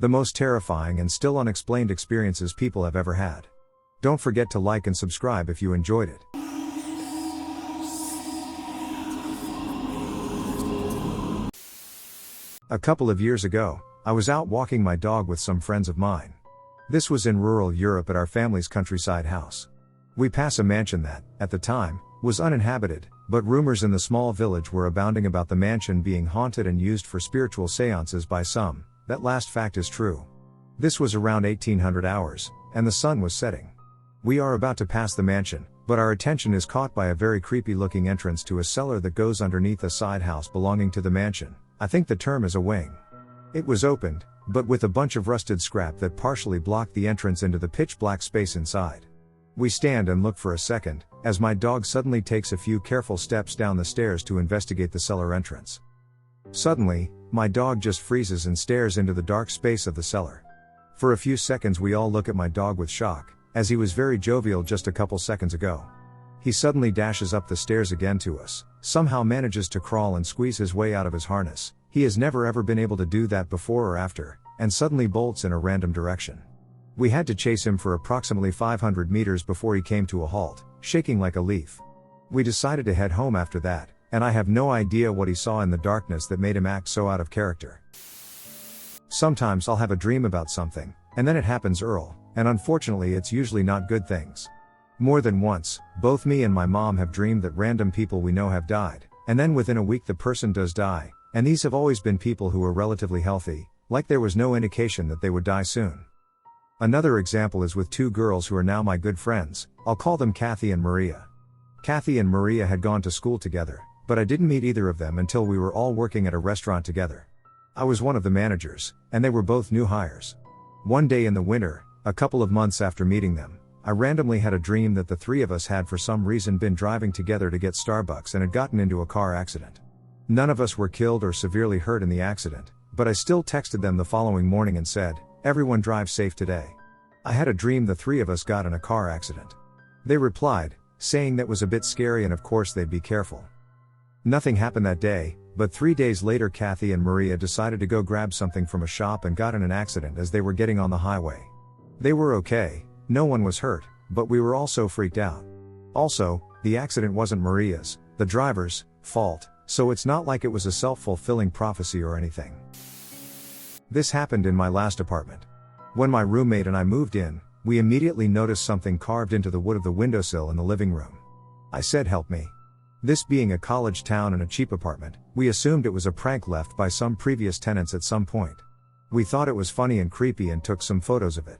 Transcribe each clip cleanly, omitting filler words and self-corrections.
The most terrifying and still unexplained experiences people have ever had. Don't forget to like and subscribe if you enjoyed it. A couple of years ago, I was out walking my dog with some friends of mine. This was in rural Europe at our family's countryside house. We pass a mansion that, at the time, was uninhabited, but rumors in the small village were abounding about the mansion being haunted and used for spiritual seances by some. That last fact is true. This was around 1800 hours, and the sun was setting. We are about to pass the mansion, but our attention is caught by a very creepy looking entrance to a cellar that goes underneath a side house belonging to the mansion. I think the term is a wing. It was opened, but with a bunch of rusted scrap that partially blocked the entrance into the pitch black space inside. We stand and look for a second, as my dog suddenly takes a few careful steps down the stairs to investigate the cellar entrance. Suddenly, my dog just freezes and stares into the dark space of the cellar. For a few seconds we all look at my dog with shock, as he was very jovial just a couple seconds ago. He suddenly dashes up the stairs again to us, somehow manages to crawl and squeeze his way out of his harness. He has never ever been able to do that before or after, and suddenly bolts in a random direction. We had to chase him for approximately 500 meters before he came to a halt, shaking like a leaf. We decided to head home after that, and I have no idea what he saw in the darkness that made him act so out of character. Sometimes I'll have a dream about something, and then it happens Earl, and unfortunately it's usually not good things. More than once, both me and my mom have dreamed that random people we know have died, and then within a week the person does die, and these have always been people who were relatively healthy, like there was no indication that they would die soon. Another example is with two girls who are now my good friends. I'll call them Kathy and Maria. Kathy and Maria had gone to school together, but I didn't meet either of them until we were all working at a restaurant together. I was one of the managers, and they were both new hires. One day in the winter, a couple of months after meeting them, I randomly had a dream that the three of us had for some reason been driving together to get Starbucks and had gotten into a car accident. None of us were killed or severely hurt in the accident, but I still texted them the following morning and said, "Everyone drive safe today. I had a dream the three of us got in a car accident." They replied, saying that was a bit scary and of course they'd be careful. Nothing happened that day, but 3 days later Kathy and Maria decided to go grab something from a shop and got in an accident as they were getting on the highway. They were okay, no one was hurt, but we were all so freaked out. Also, the accident wasn't Maria's, the driver's, fault, so it's not like it was a self-fulfilling prophecy or anything. This happened in my last apartment. When my roommate and I moved in, we immediately noticed something carved into the wood of the windowsill in the living room. I said, "Help me." This being a college town and a cheap apartment, we assumed it was a prank left by some previous tenants at some point. We thought it was funny and creepy and took some photos of it.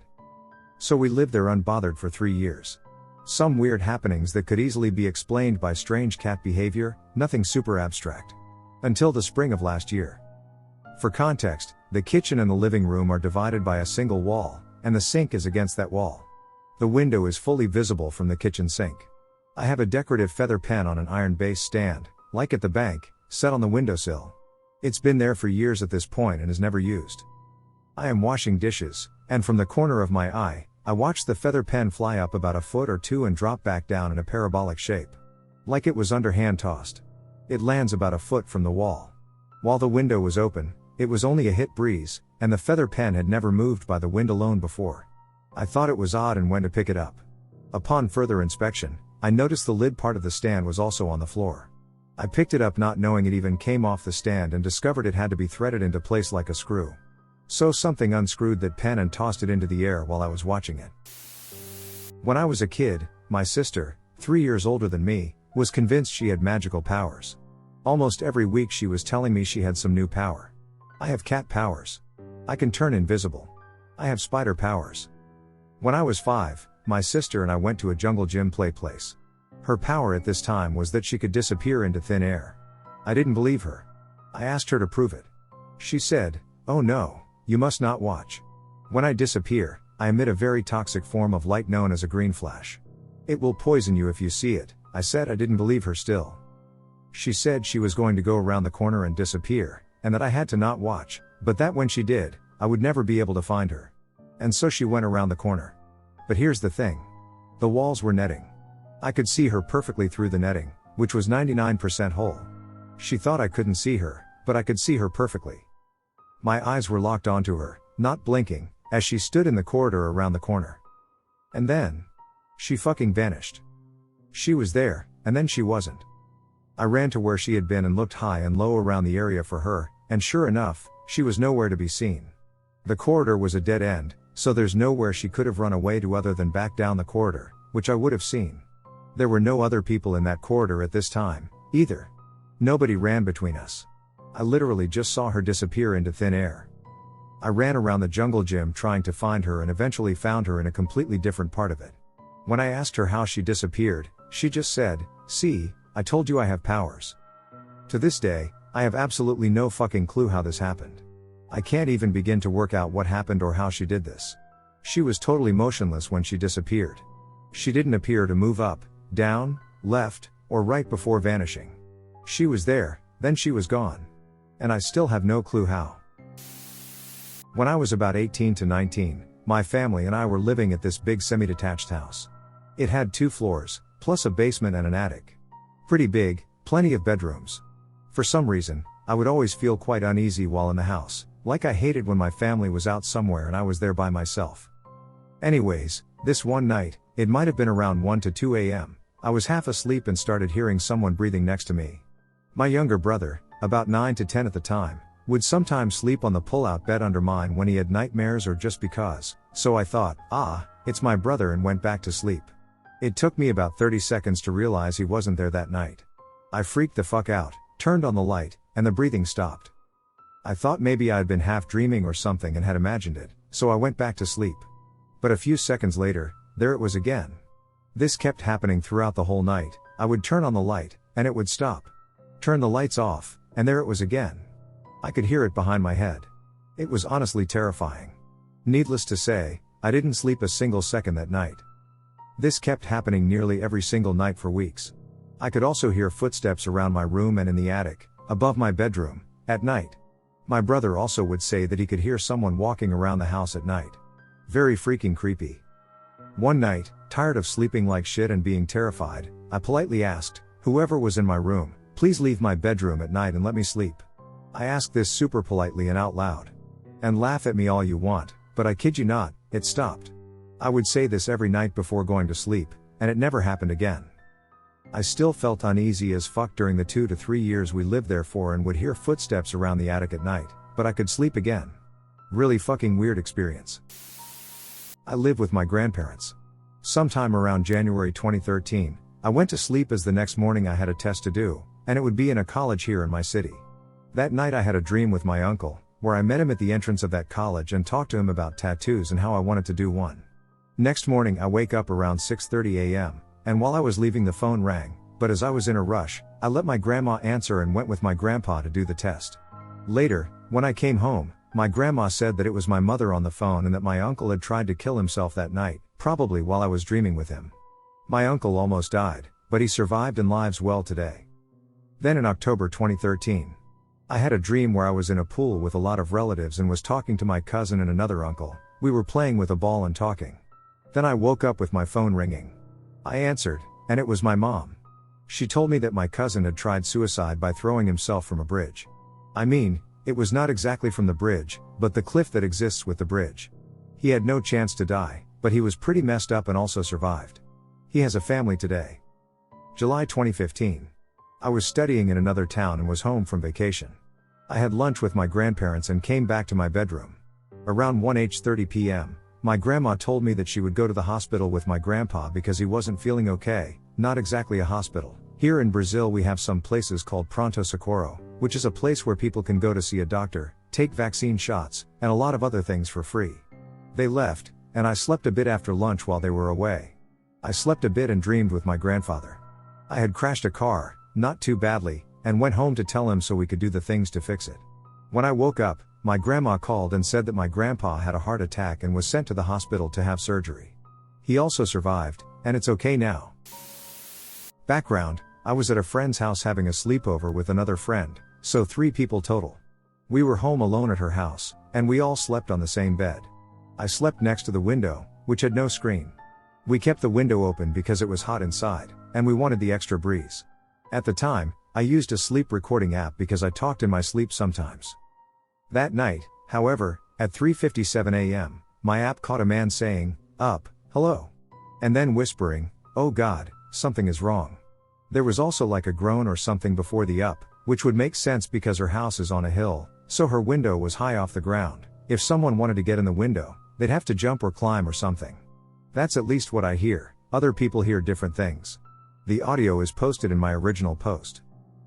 So we lived there unbothered for 3 years. Some weird happenings that could easily be explained by strange cat behavior, nothing super abstract. Until the spring of last year. For context, the kitchen and the living room are divided by a single wall, and the sink is against that wall. The window is fully visible from the kitchen sink. I have a decorative feather pen on an iron base stand, like at the bank, set on the windowsill. It's been there for years at this point and is never used. I am washing dishes, and from the corner of my eye, I watched the feather pen fly up about a foot or two and drop back down in a parabolic shape. Like it was underhand tossed. It lands about a foot from the wall. While the window was open, it was only a hit breeze, and the feather pen had never moved by the wind alone before. I thought it was odd and went to pick it up. Upon further inspection, I noticed the lid part of the stand was also on the floor. I picked it up not knowing it even came off the stand and discovered it had to be threaded into place like a screw. So something unscrewed that pen and tossed it into the air while I was watching it. When I was a kid, my sister, 3 years older than me, was convinced she had magical powers. Almost every week she was telling me she had some new power. I have cat powers. I can turn invisible. I have spider powers. When I was 5, my sister and I went to a jungle gym play place. Her power at this time was that she could disappear into thin air. I didn't believe her. I asked her to prove it. She said, "Oh no, you must not watch. When I disappear, I emit a very toxic form of light known as a green flash. It will poison you if you see it." I said I didn't believe her still. She said she was going to go around the corner and disappear, and that I had to not watch, but that when she did, I would never be able to find her. And so she went around the corner. But here's the thing. The walls were netting. I could see her perfectly through the netting, which was 99% whole. She thought I couldn't see her, but I could see her perfectly. My eyes were locked onto her, not blinking, as she stood in the corridor around the corner. And then, she fucking vanished. She was there, and then she wasn't. I ran to where she had been and looked high and low around the area for her, and sure enough, she was nowhere to be seen. The corridor was a dead end, so there's nowhere she could have run away to other than back down the corridor, which I would have seen. There were no other people in that corridor at this time, either. Nobody ran between us. I literally just saw her disappear into thin air. I ran around the jungle gym trying to find her and eventually found her in a completely different part of it. When I asked her how she disappeared, she just said, "See, I told you I have powers." To this day, I have absolutely no fucking clue how this happened. I can't even begin to work out what happened or how she did this. She was totally motionless when she disappeared. She didn't appear to move up, down, left, or right before vanishing. She was there, then she was gone. And I still have no clue how. When I was about 18 to 19, my family and I were living at this big semi-detached house. It had 2 floors, plus a basement and an attic. Pretty big, plenty of bedrooms. For some reason, I would always feel quite uneasy while in the house, like I hated when my family was out somewhere and I was there by myself. Anyways, this one night, it might have been around 1 to 2 a.m., I was half asleep and started hearing someone breathing next to me. My younger brother, about 9 to 10 at the time, would sometimes sleep on the pull-out bed under mine when he had nightmares or just because, so I thought, it's my brother, and went back to sleep. It took me about 30 seconds to realize he wasn't there that night. I freaked the fuck out, turned on the light, and the breathing stopped. I thought maybe I had been half dreaming or something and had imagined it, so I went back to sleep. But a few seconds later, there it was again. This kept happening throughout the whole night. I would turn on the light, and it would stop. Turn the lights off, and there it was again. I could hear it behind my head. It was honestly terrifying. Needless to say, I didn't sleep a single second that night. This kept happening nearly every single night for weeks. I could also hear footsteps around my room and in the attic, above my bedroom, at night. My brother also would say that he could hear someone walking around the house at night. Very freaking creepy. One night, tired of sleeping like shit and being terrified, I politely asked whoever was in my room, "Please leave my bedroom at night and let me sleep." I asked this super politely and out loud. And laugh at me all you want, but I kid you not, it stopped. I would say this every night before going to sleep, and it never happened again. I still felt uneasy as fuck during the 2 to 3 years we lived there for and would hear footsteps around the attic at night, but I could sleep again. Really fucking weird experience. I live with my grandparents. Sometime around January 2013, I went to sleep as the next morning I had a test to do, and it would be in a college here in my city. That night I had a dream with my uncle, where I met him at the entrance of that college and talked to him about tattoos and how I wanted to do one. Next morning I wake up around 6:30 a.m., and while I was leaving the phone rang, but as I was in a rush, I let my grandma answer and went with my grandpa to do the test. Later, when I came home, my grandma said that it was my mother on the phone and that my uncle had tried to kill himself that night, probably while I was dreaming with him. My uncle almost died, but he survived and lives well today. Then in October 2013, I had a dream where I was in a pool with a lot of relatives and was talking to my cousin and another uncle. We were playing with a ball and talking. Then I woke up with my phone ringing. I answered, and it was my mom. She told me that my cousin had tried suicide by throwing himself from a bridge. I mean, it was not exactly from the bridge, but the cliff that exists with the bridge. He had no chance to die, but he was pretty messed up and also survived. He has a family today. July 2015. I was studying in another town and was home from vacation. I had lunch with my grandparents and came back to my bedroom. Around 1:30 p.m., my grandma told me that she would go to the hospital with my grandpa because he wasn't feeling okay. Not exactly a hospital. Here in Brazil we have some places called Pronto Socorro, which is a place where people can go to see a doctor, take vaccine shots, and a lot of other things for free. They left, and I slept a bit after lunch while they were away. I slept a bit and dreamed with my grandfather. I had crashed a car, not too badly, and went home to tell him so we could do the things to fix it. When I woke up, my grandma called and said that my grandpa had a heart attack and was sent to the hospital to have surgery. He also survived, and it's okay now. Background: I was at a friend's house having a sleepover with another friend, so 3 people total. We were home alone at her house, and we all slept on the same bed. I slept next to the window, which had no screen. We kept the window open because it was hot inside, and we wanted the extra breeze. At the time, I used a sleep recording app because I talked in my sleep sometimes. That night, however, At 3:57 a.m., my app caught a man saying, "Up, hello," and then whispering, "Oh God, something is wrong." There was also like a groan or something before the up, which would make sense because her house is on a hill, so her window was high off the ground. If someone wanted to get in the window, they'd have to jump or climb or something. That's at least what I hear. Other people hear different things. The audio is posted in my original post.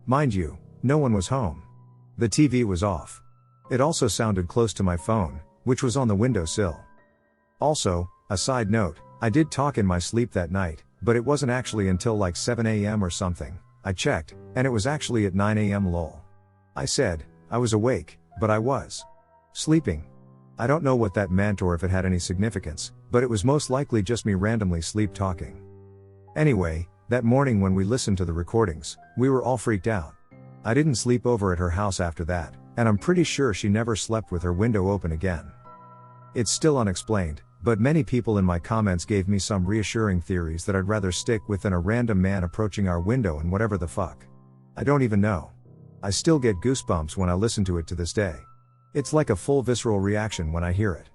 Mind you, no one was home. The TV was off. It also sounded close to my phone, which was on the windowsill. Also, a side note, I did talk in my sleep that night, but it wasn't actually until like 7 a.m. or something. I checked, and it was actually at 9 a.m. lol. I said, I was awake, but I was sleeping. I don't know what that meant or if it had any significance, but it was most likely just me randomly sleep talking. Anyway, that morning when we listened to the recordings, we were all freaked out. I didn't sleep over at her house after that, and I'm pretty sure she never slept with her window open again. It's still unexplained, but many people in my comments gave me some reassuring theories that I'd rather stick with than a random man approaching our window and whatever the fuck. I don't even know. I still get goosebumps when I listen to it to this day. It's like a full visceral reaction when I hear it.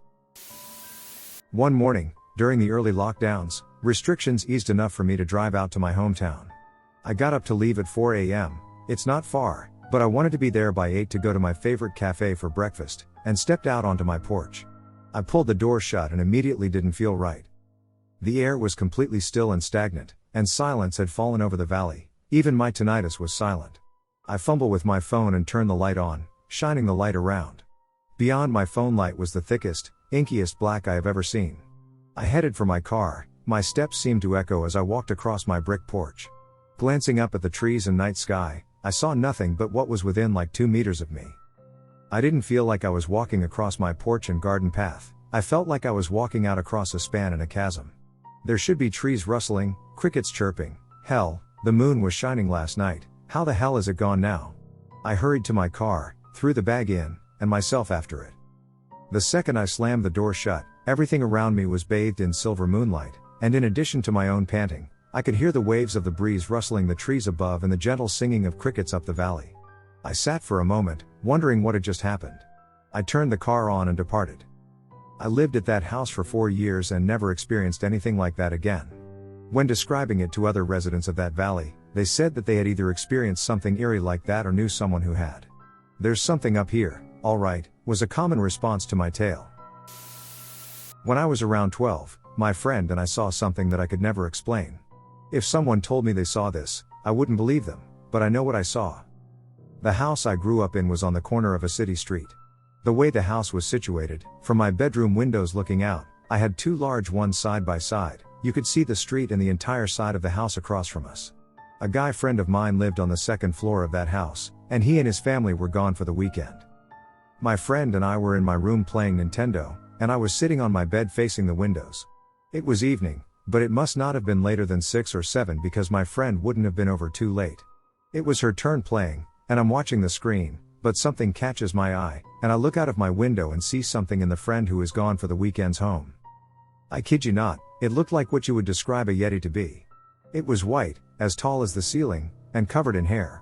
One morning, during the early lockdowns, restrictions eased enough for me to drive out to my hometown. I got up to leave at 4 a.m., it's not far, but I wanted to be there by 8 to go to my favorite cafe for breakfast, and stepped out onto my porch. I pulled the door shut and immediately didn't feel right. The air was completely still and stagnant, and silence had fallen over the valley. Even my tinnitus was silent. I fumbled with my phone and turned the light on, shining the light around. Beyond my phone light was the thickest, inkiest black I have ever seen. I headed for my car, my steps seemed to echo as I walked across my brick porch. Glancing up at the trees and night sky, I saw nothing but what was within like 2 meters of me. I didn't feel like I was walking across my porch and garden path, I felt like I was walking out across a span in a chasm. There should be trees rustling, crickets chirping. Hell, the moon was shining last night, how the hell is it gone now? I hurried to my car, threw the bag in, and myself after it. The second I slammed the door shut, everything around me was bathed in silver moonlight, and in addition to my own panting, I could hear the waves of the breeze rustling the trees above and the gentle singing of crickets up the valley. I sat for a moment, wondering what had just happened. I turned the car on and departed. I lived at that house for 4 years and never experienced anything like that again. When describing it to other residents of that valley, they said that they had either experienced something eerie like that or knew someone who had. "There's something up here, alright," was a common response to my tale. When I was around 12, my friend and I saw something that I could never explain. If someone told me they saw this, I wouldn't believe them, but I know what I saw. The house I grew up in was on the corner of a city street. The way the house was situated, from my bedroom windows looking out, I had 2 large ones side by side. You could see the street and the entire side of the house across from us. A guy friend of mine lived on the 2nd floor of that house, and he and his family were gone for the weekend. My friend and I were in my room playing Nintendo, and I was sitting on my bed facing the windows. It was evening, but it must not have been later than 6 or 7 because my friend wouldn't have been over too late. It was her turn playing, and I'm watching the screen, but something catches my eye, and I look out of my window and see something in the friend who is gone for the weekend's home. I kid you not, it looked like what you would describe a Yeti to be. It was white, as tall as the ceiling, and covered in hair.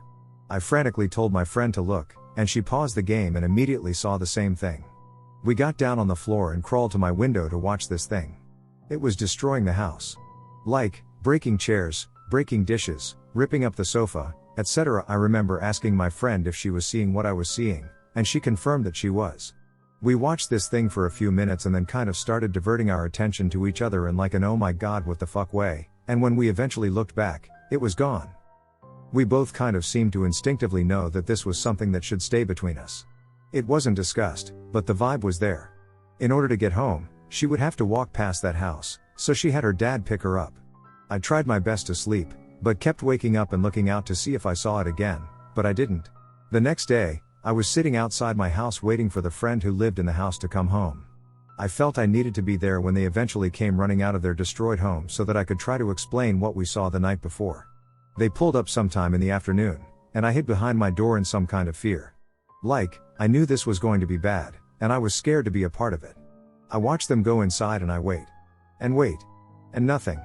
I frantically told my friend to look, and she paused the game and immediately saw the same thing. We got down on the floor and crawled to my window to watch this thing. It was destroying the house. Like, breaking chairs, breaking dishes, ripping up the sofa, etc. I remember asking my friend if she was seeing what I was seeing, and she confirmed that she was. We watched this thing for a few minutes and then kind of started diverting our attention to each other in like an oh my god what the fuck way, and when we eventually looked back, it was gone. We both kind of seemed to instinctively know that this was something that should stay between us. It wasn't discussed, but the vibe was there. In order to get home, she would have to walk past that house, so she had her dad pick her up. I tried my best to sleep, but kept waking up and looking out to see if I saw it again, but I didn't. The next day, I was sitting outside my house waiting for the friend who lived in the house to come home. I felt I needed to be there when they eventually came running out of their destroyed home so that I could try to explain what we saw the night before. They pulled up sometime in the afternoon, and I hid behind my door in some kind of fear. Like, I knew this was going to be bad, and I was scared to be a part of it. I watched them go inside and I wait. And wait. And nothing.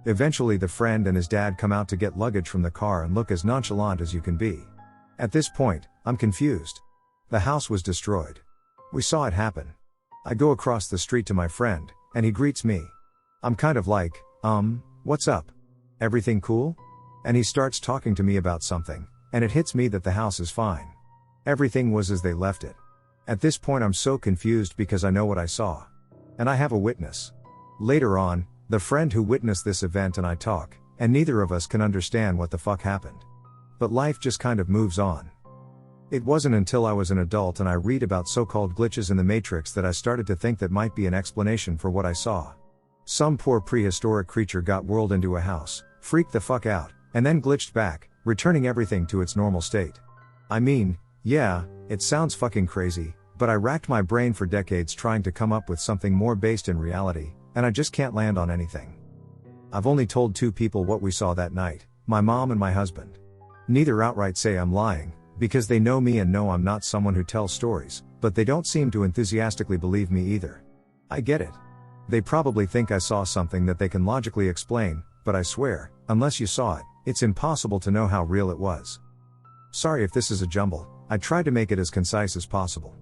Eventually the friend and his dad come out to get luggage from the car and look as nonchalant as you can be. At this point, I'm confused. The house was destroyed. We saw it happen. I go across the street to my friend, and he greets me. I'm kind of like, what's up? Everything cool? And he starts talking to me about something, and it hits me that the house is fine. Everything was as they left it. At this point I'm so confused because I know what I saw. And I have a witness. Later on, the friend who witnessed this event and I talk, and neither of us can understand what the fuck happened. But life just kind of moves on. It wasn't until I was an adult and I read about so-called glitches in the Matrix that I started to think that might be an explanation for what I saw. Some poor prehistoric creature got whirled into a house, freaked the fuck out, and then glitched back, returning everything to its normal state. I mean, yeah, it sounds fucking crazy, but I racked my brain for decades trying to come up with something more based in reality, and I just can't land on anything. I've only told 2 people what we saw that night, my mom and my husband. Neither outright say I'm lying, because they know me and know I'm not someone who tells stories, but they don't seem to enthusiastically believe me either. I get it. They probably think I saw something that they can logically explain, but I swear, unless you saw it, it's impossible to know how real it was. Sorry if this is a jumble, I tried to make it as concise as possible.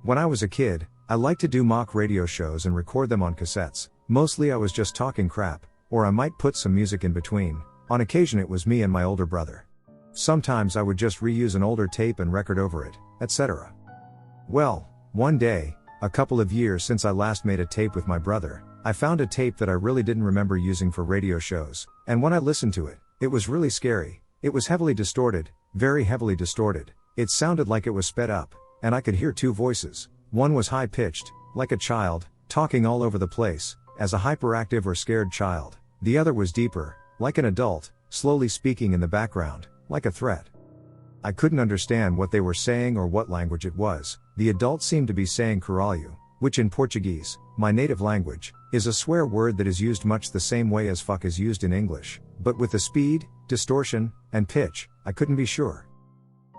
When I was a kid, I liked to do mock radio shows and record them on cassettes. Mostly I was just talking crap, or I might put some music in between. On occasion it was me and my older brother. Sometimes I would just reuse an older tape and record over it, etc. Well, one day, a couple of years since I last made a tape with my brother, I found a tape that I really didn't remember using for radio shows, and when I listened to it, it was really scary. It was heavily distorted, very heavily distorted. It sounded like it was sped up, and I could hear 2 voices. One was high-pitched, like a child, talking all over the place, as a hyperactive or scared child. The other was deeper, like an adult, slowly speaking in the background, like a threat. I couldn't understand what they were saying or what language it was. The adult seemed to be saying caralho, which in Portuguese, my native language, is a swear word that is used much the same way as fuck is used in English, but with the speed, distortion, and pitch, I couldn't be sure.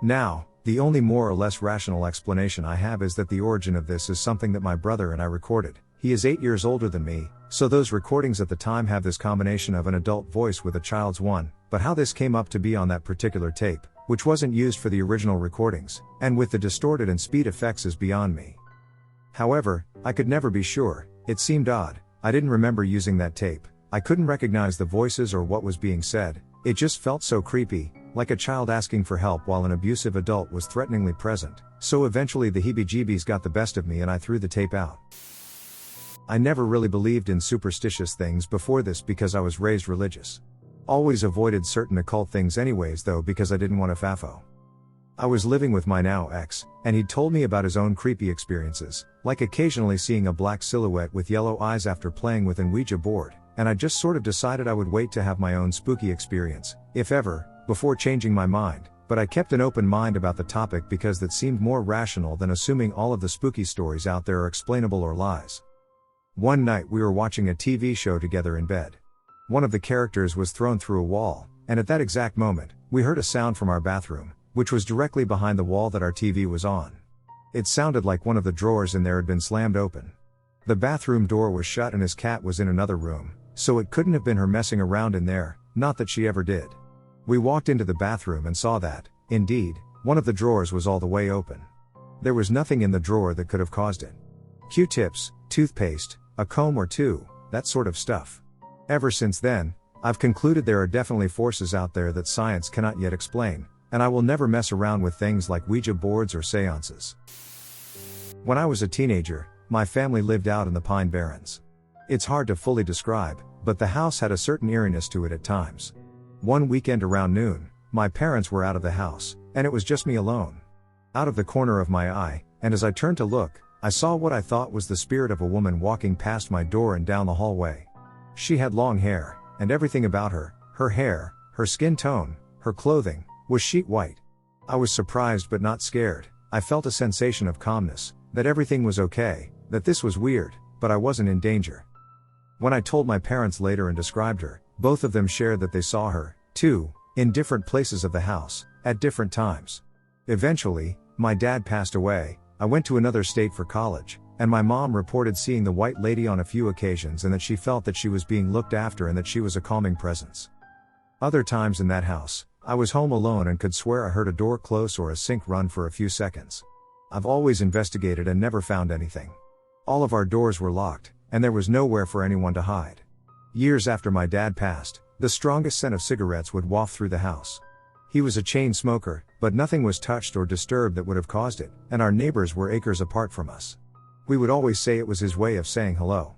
Now, the only more or less rational explanation I have is that the origin of this is something that my brother and I recorded. He is 8 years older than me, so those recordings at the time have this combination of an adult voice with a child's one, but how this came up to be on that particular tape, which wasn't used for the original recordings, and with the distorted and speed effects is beyond me. However, I could never be sure. It seemed odd. I didn't remember using that tape. I couldn't recognize the voices or what was being said. It just felt so creepy, like a child asking for help while an abusive adult was threateningly present. So eventually the heebie-jeebies got the best of me and I threw the tape out. I never really believed in superstitious things before this because I was raised religious. Always avoided certain occult things anyways though because I didn't want to faffo. I was living with my now ex, and he'd told me about his own creepy experiences, like occasionally seeing a black silhouette with yellow eyes after playing with an Ouija board, and I just sort of decided I would wait to have my own spooky experience, if ever, before changing my mind, but I kept an open mind about the topic because that seemed more rational than assuming all of the spooky stories out there are explainable or lies. One night we were watching a TV show together in bed. One of the characters was thrown through a wall, and at that exact moment, we heard a sound from our bathroom, which was directly behind the wall that our TV was on. It sounded like one of the drawers in there had been slammed open. The bathroom door was shut and his cat was in another room, so it couldn't have been her messing around in there, not that she ever did. We walked into the bathroom and saw that, indeed, one of the drawers was all the way open. There was nothing in the drawer that could have caused it. Q-tips, toothpaste, a comb or 2, that sort of stuff. Ever since then, I've concluded there are definitely forces out there that science cannot yet explain, and I will never mess around with things like Ouija boards or seances. When I was a teenager, my family lived out in the Pine Barrens. It's hard to fully describe, but the house had a certain eeriness to it at times. One weekend around noon, my parents were out of the house, and it was just me alone. Out of the corner of my eye, and as I turned to look, I saw what I thought was the spirit of a woman walking past my door and down the hallway. She had long hair, and everything about her, her hair, her skin tone, her clothing, was sheet white. I was surprised but not scared. I felt a sensation of calmness, that everything was okay, that this was weird, but I wasn't in danger. When I told my parents later and described her, both of them shared that they saw her, too, in different places of the house, at different times. Eventually, my dad passed away. I went to another state for college, and my mom reported seeing the white lady on a few occasions and that she felt that she was being looked after and that she was a calming presence. Other times in that house, I was home alone and could swear I heard a door close or a sink run for a few seconds. I've always investigated and never found anything. All of our doors were locked, and there was nowhere for anyone to hide. Years after my dad passed, the strongest scent of cigarettes would waft through the house. He was a chain smoker, but nothing was touched or disturbed that would have caused it, and our neighbors were acres apart from us. We would always say it was his way of saying hello.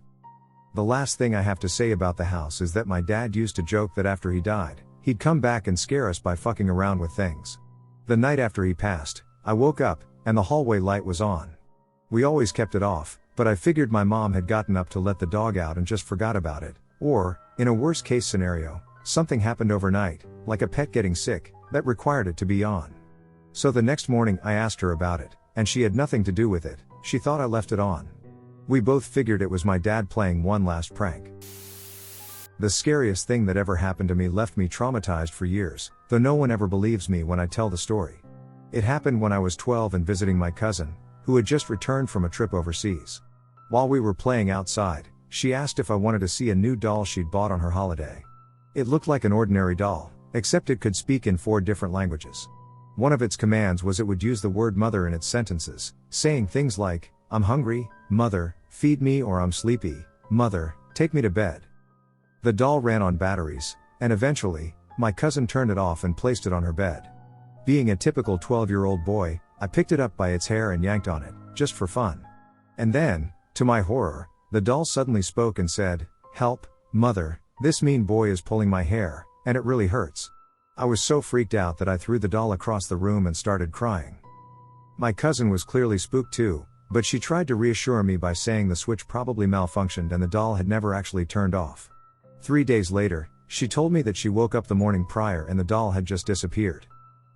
The last thing I have to say about the house is that my dad used to joke that after he died, he'd come back and scare us by fucking around with things. The night after he passed, I woke up, and the hallway light was on. We always kept it off, but I figured my mom had gotten up to let the dog out and just forgot about it, or, in a worst case scenario, something happened overnight, like a pet getting sick, that required it to be on. So the next morning I asked her about it, and she had nothing to do with it, she thought I left it on. We both figured it was my dad playing one last prank. The scariest thing that ever happened to me left me traumatized for years, though no one ever believes me when I tell the story. It happened when I was 12 and visiting my cousin, who had just returned from a trip overseas. While we were playing outside, she asked if I wanted to see a new doll she'd bought on her holiday. It looked like an ordinary doll, except it could speak in 4 different languages. One of its commands was it would use the word mother in its sentences, saying things like, "I'm hungry, mother, feed me," or "I'm sleepy, mother, take me to bed." The doll ran on batteries, and eventually, my cousin turned it off and placed it on her bed. Being a typical 12-year-old boy, I picked it up by its hair and yanked on it, just for fun. And then, to my horror, the doll suddenly spoke and said, "Help, mother, this mean boy is pulling my hair, and it really hurts." I was so freaked out that I threw the doll across the room and started crying. My cousin was clearly spooked too, but she tried to reassure me by saying the switch probably malfunctioned and the doll had never actually turned off. 3 days later, she told me that she woke up the morning prior and the doll had just disappeared.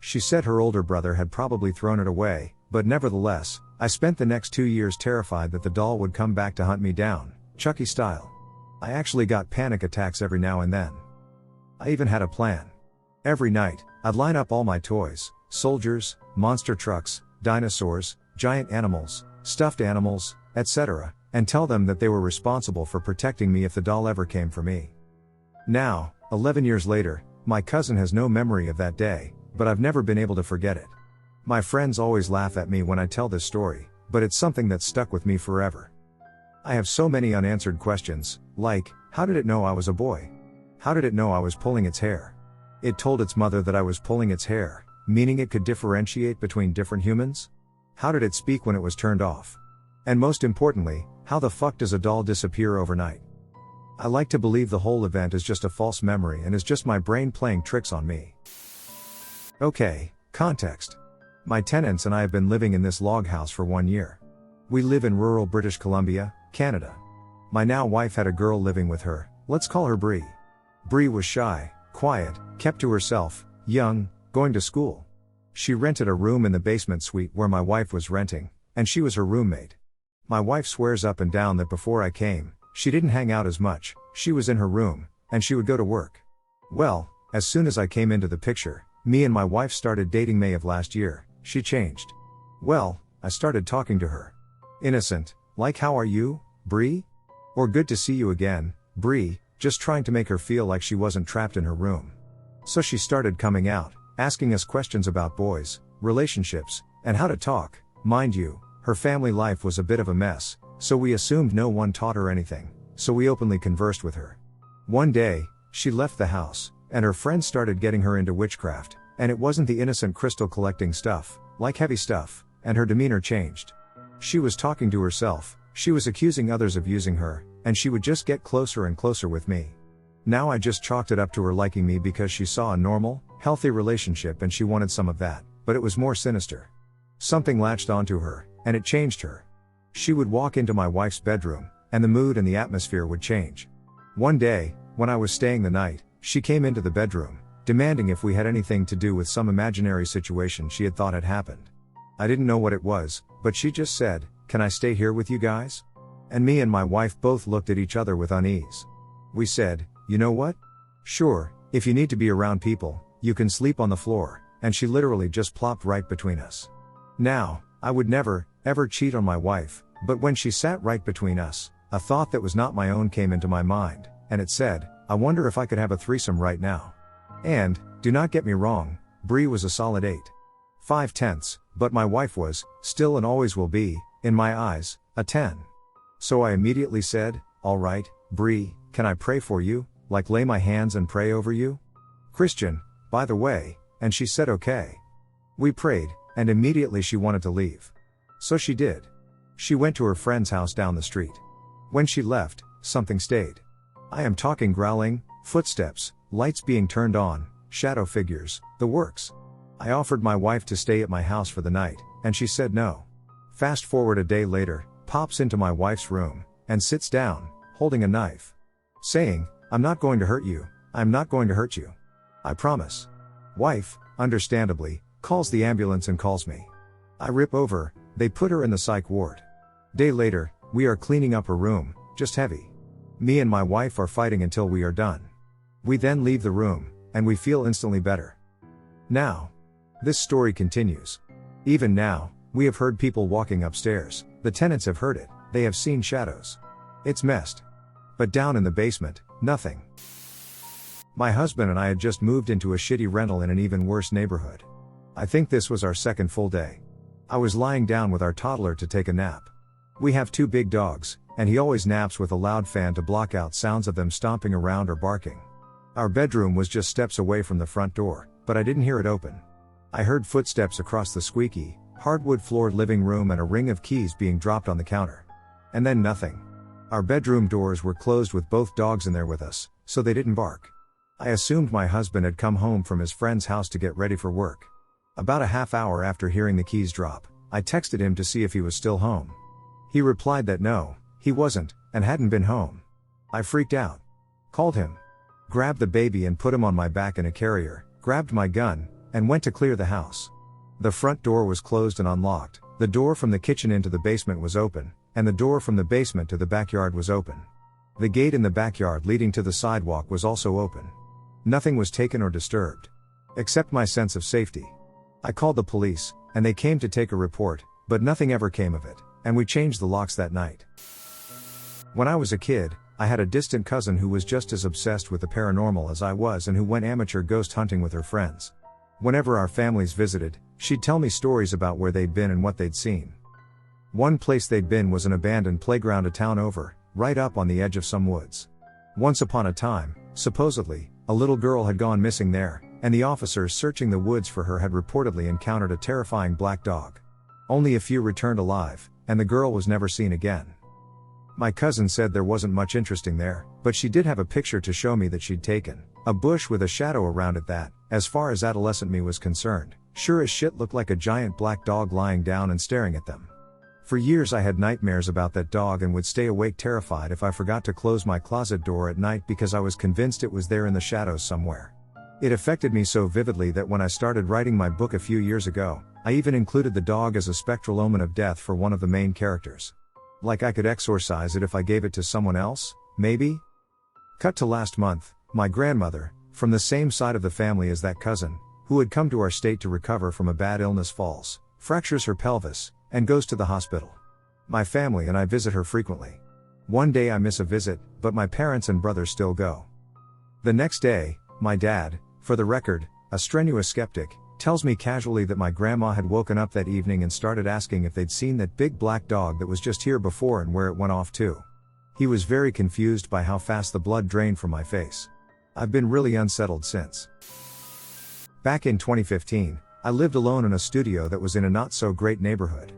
She said her older brother had probably thrown it away, but nevertheless, I spent the next 2 years terrified that the doll would come back to hunt me down, Chucky style. I actually got panic attacks every now and then. I even had a plan. Every night, I'd line up all my toys, soldiers, monster trucks, dinosaurs, giant animals, stuffed animals, etc., and tell them that they were responsible for protecting me if the doll ever came for me. Now, 11 years later, my cousin has no memory of that day, but I've never been able to forget it. My friends always laugh at me when I tell this story, but it's something that's stuck with me forever. I have so many unanswered questions, like, how did it know I was a boy? How did it know I was pulling its hair? It told its mother that I was pulling its hair, meaning it could differentiate between different humans? How did it speak when it was turned off? And most importantly, how the fuck does a doll disappear overnight? I like to believe the whole event is just a false memory and is just my brain playing tricks on me. Okay, context. My tenants and I have been living in this log house for 1 year. We live in rural British Columbia, Canada. My now wife had a girl living with her, let's call her Bree. Bree was shy, quiet, kept to herself, young, going to school. She rented a room in the basement suite where my wife was renting, and she was her roommate. My wife swears up and down that before I came, she didn't hang out as much, she was in her room, and she would go to work. Well, as soon as I came into the picture, me and my wife started dating May of last year, she changed. Well, I started talking to her. Innocent, like "How are you, Bree?" Or "Good to see you again, Bree," just trying to make her feel like she wasn't trapped in her room. So she started coming out, asking us questions about boys, relationships, and how to talk. Mind you, her family life was a bit of a mess, so we assumed no one taught her anything, so we openly conversed with her. One day, she left the house, and her friends started getting her into witchcraft, and it wasn't the innocent crystal collecting stuff, like heavy stuff, and her demeanor changed. She was talking to herself, she was accusing others of using her, and she would just get closer and closer with me. Now I just chalked it up to her liking me because she saw a normal, healthy relationship and she wanted some of that, but it was more sinister. Something latched onto her, and it changed her. She would walk into my wife's bedroom, and the mood and the atmosphere would change. One day, when I was staying the night, she came into the bedroom, demanding if we had anything to do with some imaginary situation she had thought had happened. I didn't know what it was, but she just said, "Can I stay here with you guys?" And me and my wife both looked at each other with unease. We said, "You know what? Sure, if you need to be around people, you can sleep on the floor," and she literally just plopped right between us. Now, I would never, ever cheat on my wife, but when she sat right between us, a thought that was not my own came into my mind, and it said, I wonder if I could have a threesome right now. And, do not get me wrong, Bree was a solid 8.5, but my wife was, still and always will be, in my eyes, a 10. So I immediately said, "Alright, Bree, can I pray for you, like lay my hands and pray over you? Christian, by the way," and she said okay. We prayed, and immediately she wanted to leave. So she did. She went to her friend's house down the street. When she left, something stayed. I am talking growling, footsteps, lights being turned on, shadow figures, the works. I offered my wife to stay at my house for the night, and she said no. Fast forward a day later, pops into my wife's room, and sits down, holding a knife. Saying, "I'm not going to hurt you, I'm not going to hurt you. I promise." Wife, understandably, calls the ambulance and calls me. I rip over, they put her in the psych ward. Day later, we are cleaning up her room, just heavy. Me and my wife are fighting until we are done. We then leave the room, and we feel instantly better. Now, this story continues. Even now, we have heard people walking upstairs, the tenants have heard it, they have seen shadows. It's messed. But down in the basement, nothing. My husband and I had just moved into a shitty rental in an even worse neighborhood. I think this was our second full day. I was lying down with our toddler to take a nap. We have 2 big dogs, and he always naps with a loud fan to block out sounds of them stomping around or barking. Our bedroom was just steps away from the front door, but I didn't hear it open. I heard footsteps across the squeaky, hardwood-floored living room and a ring of keys being dropped on the counter. And then nothing. Our bedroom doors were closed with both dogs in there with us, so they didn't bark. I assumed my husband had come home from his friend's house to get ready for work. About a half hour after hearing the keys drop, I texted him to see if he was still home. He replied that no, he wasn't, and hadn't been home. I freaked out. Called him. Grabbed the baby and put him on my back in a carrier, grabbed my gun, and went to clear the house. The front door was closed and unlocked, the door from the kitchen into the basement was open, and the door from the basement to the backyard was open. The gate in the backyard leading to the sidewalk was also open. Nothing was taken or disturbed. Except my sense of safety. I called the police, and they came to take a report, but nothing ever came of it, and we changed the locks that night. When I was a kid, I had a distant cousin who was just as obsessed with the paranormal as I was and who went amateur ghost hunting with her friends. Whenever our families visited, she'd tell me stories about where they'd been and what they'd seen. One place they'd been was an abandoned playground a town over, right up on the edge of some woods. Once upon a time, supposedly, a little girl had gone missing there, and the officers searching the woods for her had reportedly encountered a terrifying black dog. Only a few returned alive, and the girl was never seen again. My cousin said there wasn't much interesting there, but she did have a picture to show me that she'd taken, a bush with a shadow around it that, as far as adolescent me was concerned, sure as shit looked like a giant black dog lying down and staring at them. For years I had nightmares about that dog and would stay awake terrified if I forgot to close my closet door at night because I was convinced it was there in the shadows somewhere. It affected me so vividly that when I started writing my book a few years ago, I even included the dog as a spectral omen of death for one of the main characters. Like I could exorcise it if I gave it to someone else, maybe? Cut to last month, my grandmother, from the same side of the family as that cousin, who had come to our state to recover from a bad illness falls, fractures her pelvis, and goes to the hospital. My family and I visit her frequently. One day I miss a visit, but my parents and brothers still go. The next day, my dad, for the record, a strenuous skeptic, tells me casually that my grandma had woken up that evening and started asking if they'd seen that big black dog that was just here before and where it went off to. He was very confused by how fast the blood drained from my face. I've been really unsettled since. Back in 2015, I lived alone in a studio that was in a not so great neighborhood.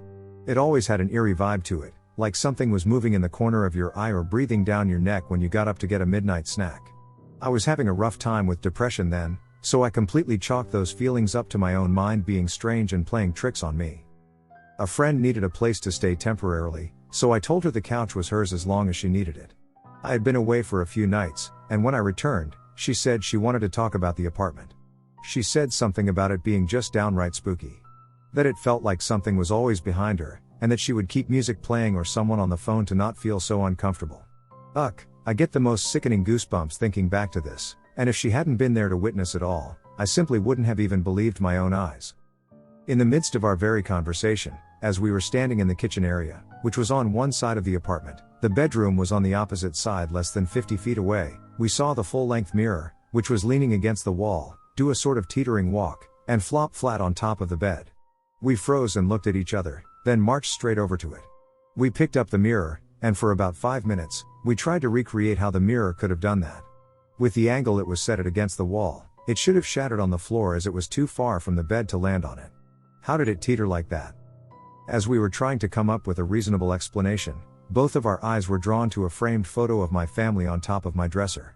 It always had an eerie vibe to it, like something was moving in the corner of your eye or breathing down your neck when you got up to get a midnight snack. I was having a rough time with depression then, so I completely chalked those feelings up to my own mind being strange and playing tricks on me. A friend needed a place to stay temporarily, so I told her the couch was hers as long as she needed it. I had been away for a few nights, and when I returned, she said she wanted to talk about the apartment. She said something about it being just downright spooky. That it felt like something was always behind her, and that she would keep music playing or someone on the phone to not feel so uncomfortable. I get the most sickening goosebumps thinking back to this, and if she hadn't been there to witness it all, I simply wouldn't have even believed my own eyes. In the midst of our very conversation, as we were standing in the kitchen area, which was on one side of the apartment, the bedroom was on the opposite side less than 50 feet away, we saw the full-length mirror, which was leaning against the wall, do a sort of teetering walk, and flop flat on top of the bed. We froze and looked at each other, then marched straight over to it. We picked up the mirror, and for about 5 minutes, we tried to recreate how the mirror could have done that. With the angle it was set at against the wall, it should have shattered on the floor as it was too far from the bed to land on it. How did it teeter like that? As we were trying to come up with a reasonable explanation, both of our eyes were drawn to a framed photo of my family on top of my dresser.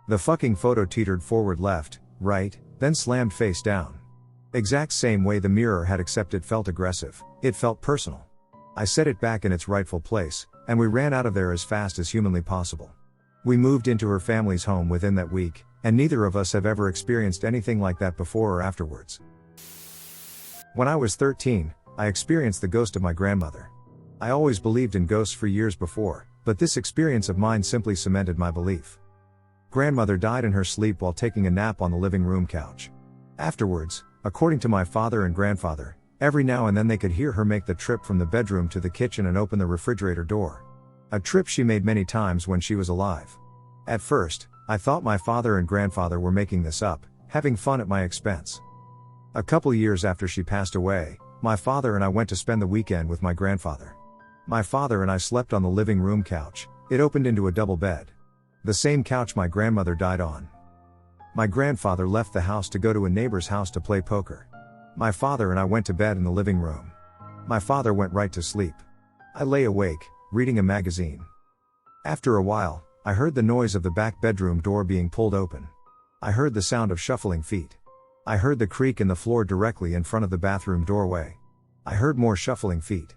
The fucking photo teetered forward left, right, then slammed face down. Exact same way the mirror had, except it felt aggressive, it felt personal. I set it back in its rightful place, and we ran out of there as fast as humanly possible. We moved into her family's home within that week, and neither of us have ever experienced anything like that before or afterwards. When I was 13, I experienced the ghost of my grandmother. I always believed in ghosts for years before, but this experience of mine simply cemented my belief. Grandmother died in her sleep while taking a nap on the living room couch. Afterwards, according to my father and grandfather, every now and then they could hear her make the trip from the bedroom to the kitchen and open the refrigerator door. A trip she made many times when she was alive. At first, I thought my father and grandfather were making this up, having fun at my expense. A couple years after she passed away, my father and I went to spend the weekend with my grandfather. My father and I slept on the living room couch. It opened into a double bed. The same couch my grandmother died on. My grandfather left the house to go to a neighbor's house to play poker. My father and I went to bed in the living room. My father went right to sleep. I lay awake, reading a magazine. After a while, I heard the noise of the back bedroom door being pulled open. I heard the sound of shuffling feet. I heard the creak in the floor directly in front of the bathroom doorway. I heard more shuffling feet.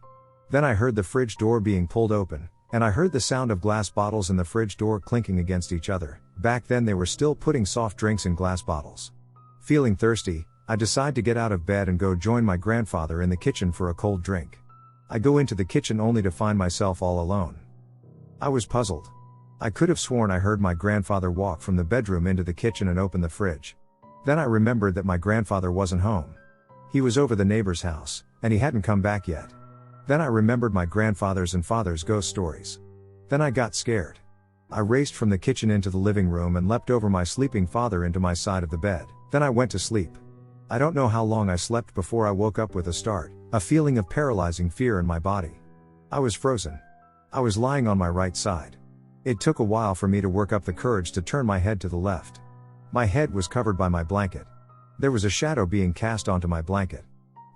Then I heard the fridge door being pulled open, and I heard the sound of glass bottles in the fridge door clinking against each other. Back then they were still putting soft drinks in glass bottles. Feeling thirsty, I decide to get out of bed and go join my grandfather in the kitchen for a cold drink. I go into the kitchen only to find myself all alone. I was puzzled. I could have sworn I heard my grandfather walk from the bedroom into the kitchen and open the fridge. Then I remembered that my grandfather wasn't home. He was over the neighbor's house, and he hadn't come back yet. Then I remembered my grandfather's and father's ghost stories. Then I got scared. I raced from the kitchen into the living room and leapt over my sleeping father into my side of the bed. Then I went to sleep. I don't know how long I slept before I woke up with a start, a feeling of paralyzing fear in my body. I was frozen. I was lying on my right side. It took a while for me to work up the courage to turn my head to the left. My head was covered by my blanket. There was a shadow being cast onto my blanket.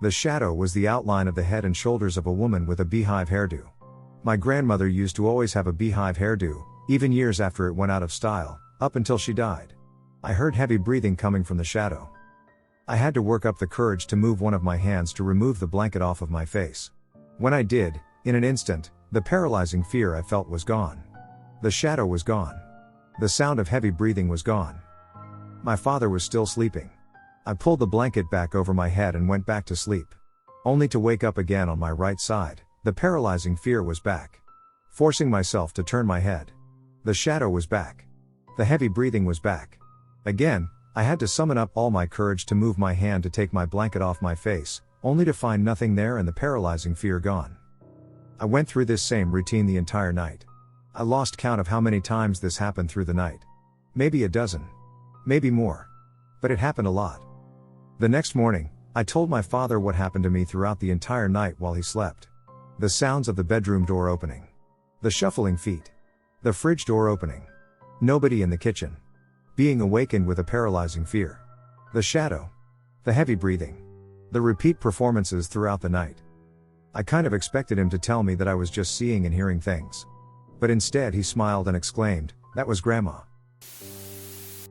The shadow was the outline of the head and shoulders of a woman with a beehive hairdo. My grandmother used to always have a beehive hairdo, even years after it went out of style, up until she died. I heard heavy breathing coming from the shadow. I had to work up the courage to move one of my hands to remove the blanket off of my face. When I did, in an instant, the paralyzing fear I felt was gone. The shadow was gone. The sound of heavy breathing was gone. My father was still sleeping. I pulled the blanket back over my head and went back to sleep. Only to wake up again on my right side. The paralyzing fear was back. Forcing myself to turn my head. The shadow was back. The heavy breathing was back. Again, I had to summon up all my courage to move my hand to take my blanket off my face, only to find nothing there and the paralyzing fear gone. I went through this same routine the entire night. I lost count of how many times this happened through the night. Maybe a dozen. Maybe more. But it happened a lot. The next morning, I told my father what happened to me throughout the entire night while he slept. The sounds of the bedroom door opening. The shuffling feet. The fridge door opening. Nobody in the kitchen. Being awakened with a paralyzing fear. The shadow. The heavy breathing. The repeat performances throughout the night. I kind of expected him to tell me that I was just seeing and hearing things. But instead he smiled and exclaimed, "That was Grandma."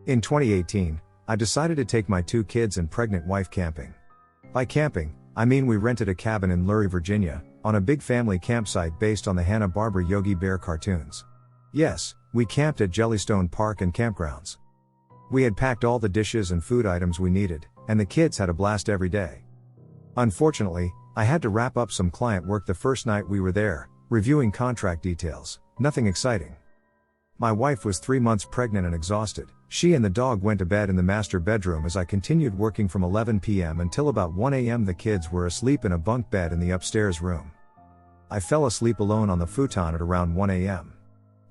In 2018, I decided to take my 2 kids and pregnant wife camping. By camping, I mean we rented a cabin in Lurie, Virginia, on a big family campsite based on the Hanna-Barbera Yogi Bear cartoons. Yes, we camped at Jellystone Park and Campgrounds. We had packed all the dishes and food items we needed, and the kids had a blast every day. Unfortunately, I had to wrap up some client work the first night we were there, reviewing contract details, nothing exciting. My wife was 3 months pregnant and exhausted. She and the dog went to bed in the master bedroom as I continued working from 11 p.m. until about 1 a.m. The kids were asleep in a bunk bed in the upstairs room. I fell asleep alone on the futon at around 1 a.m.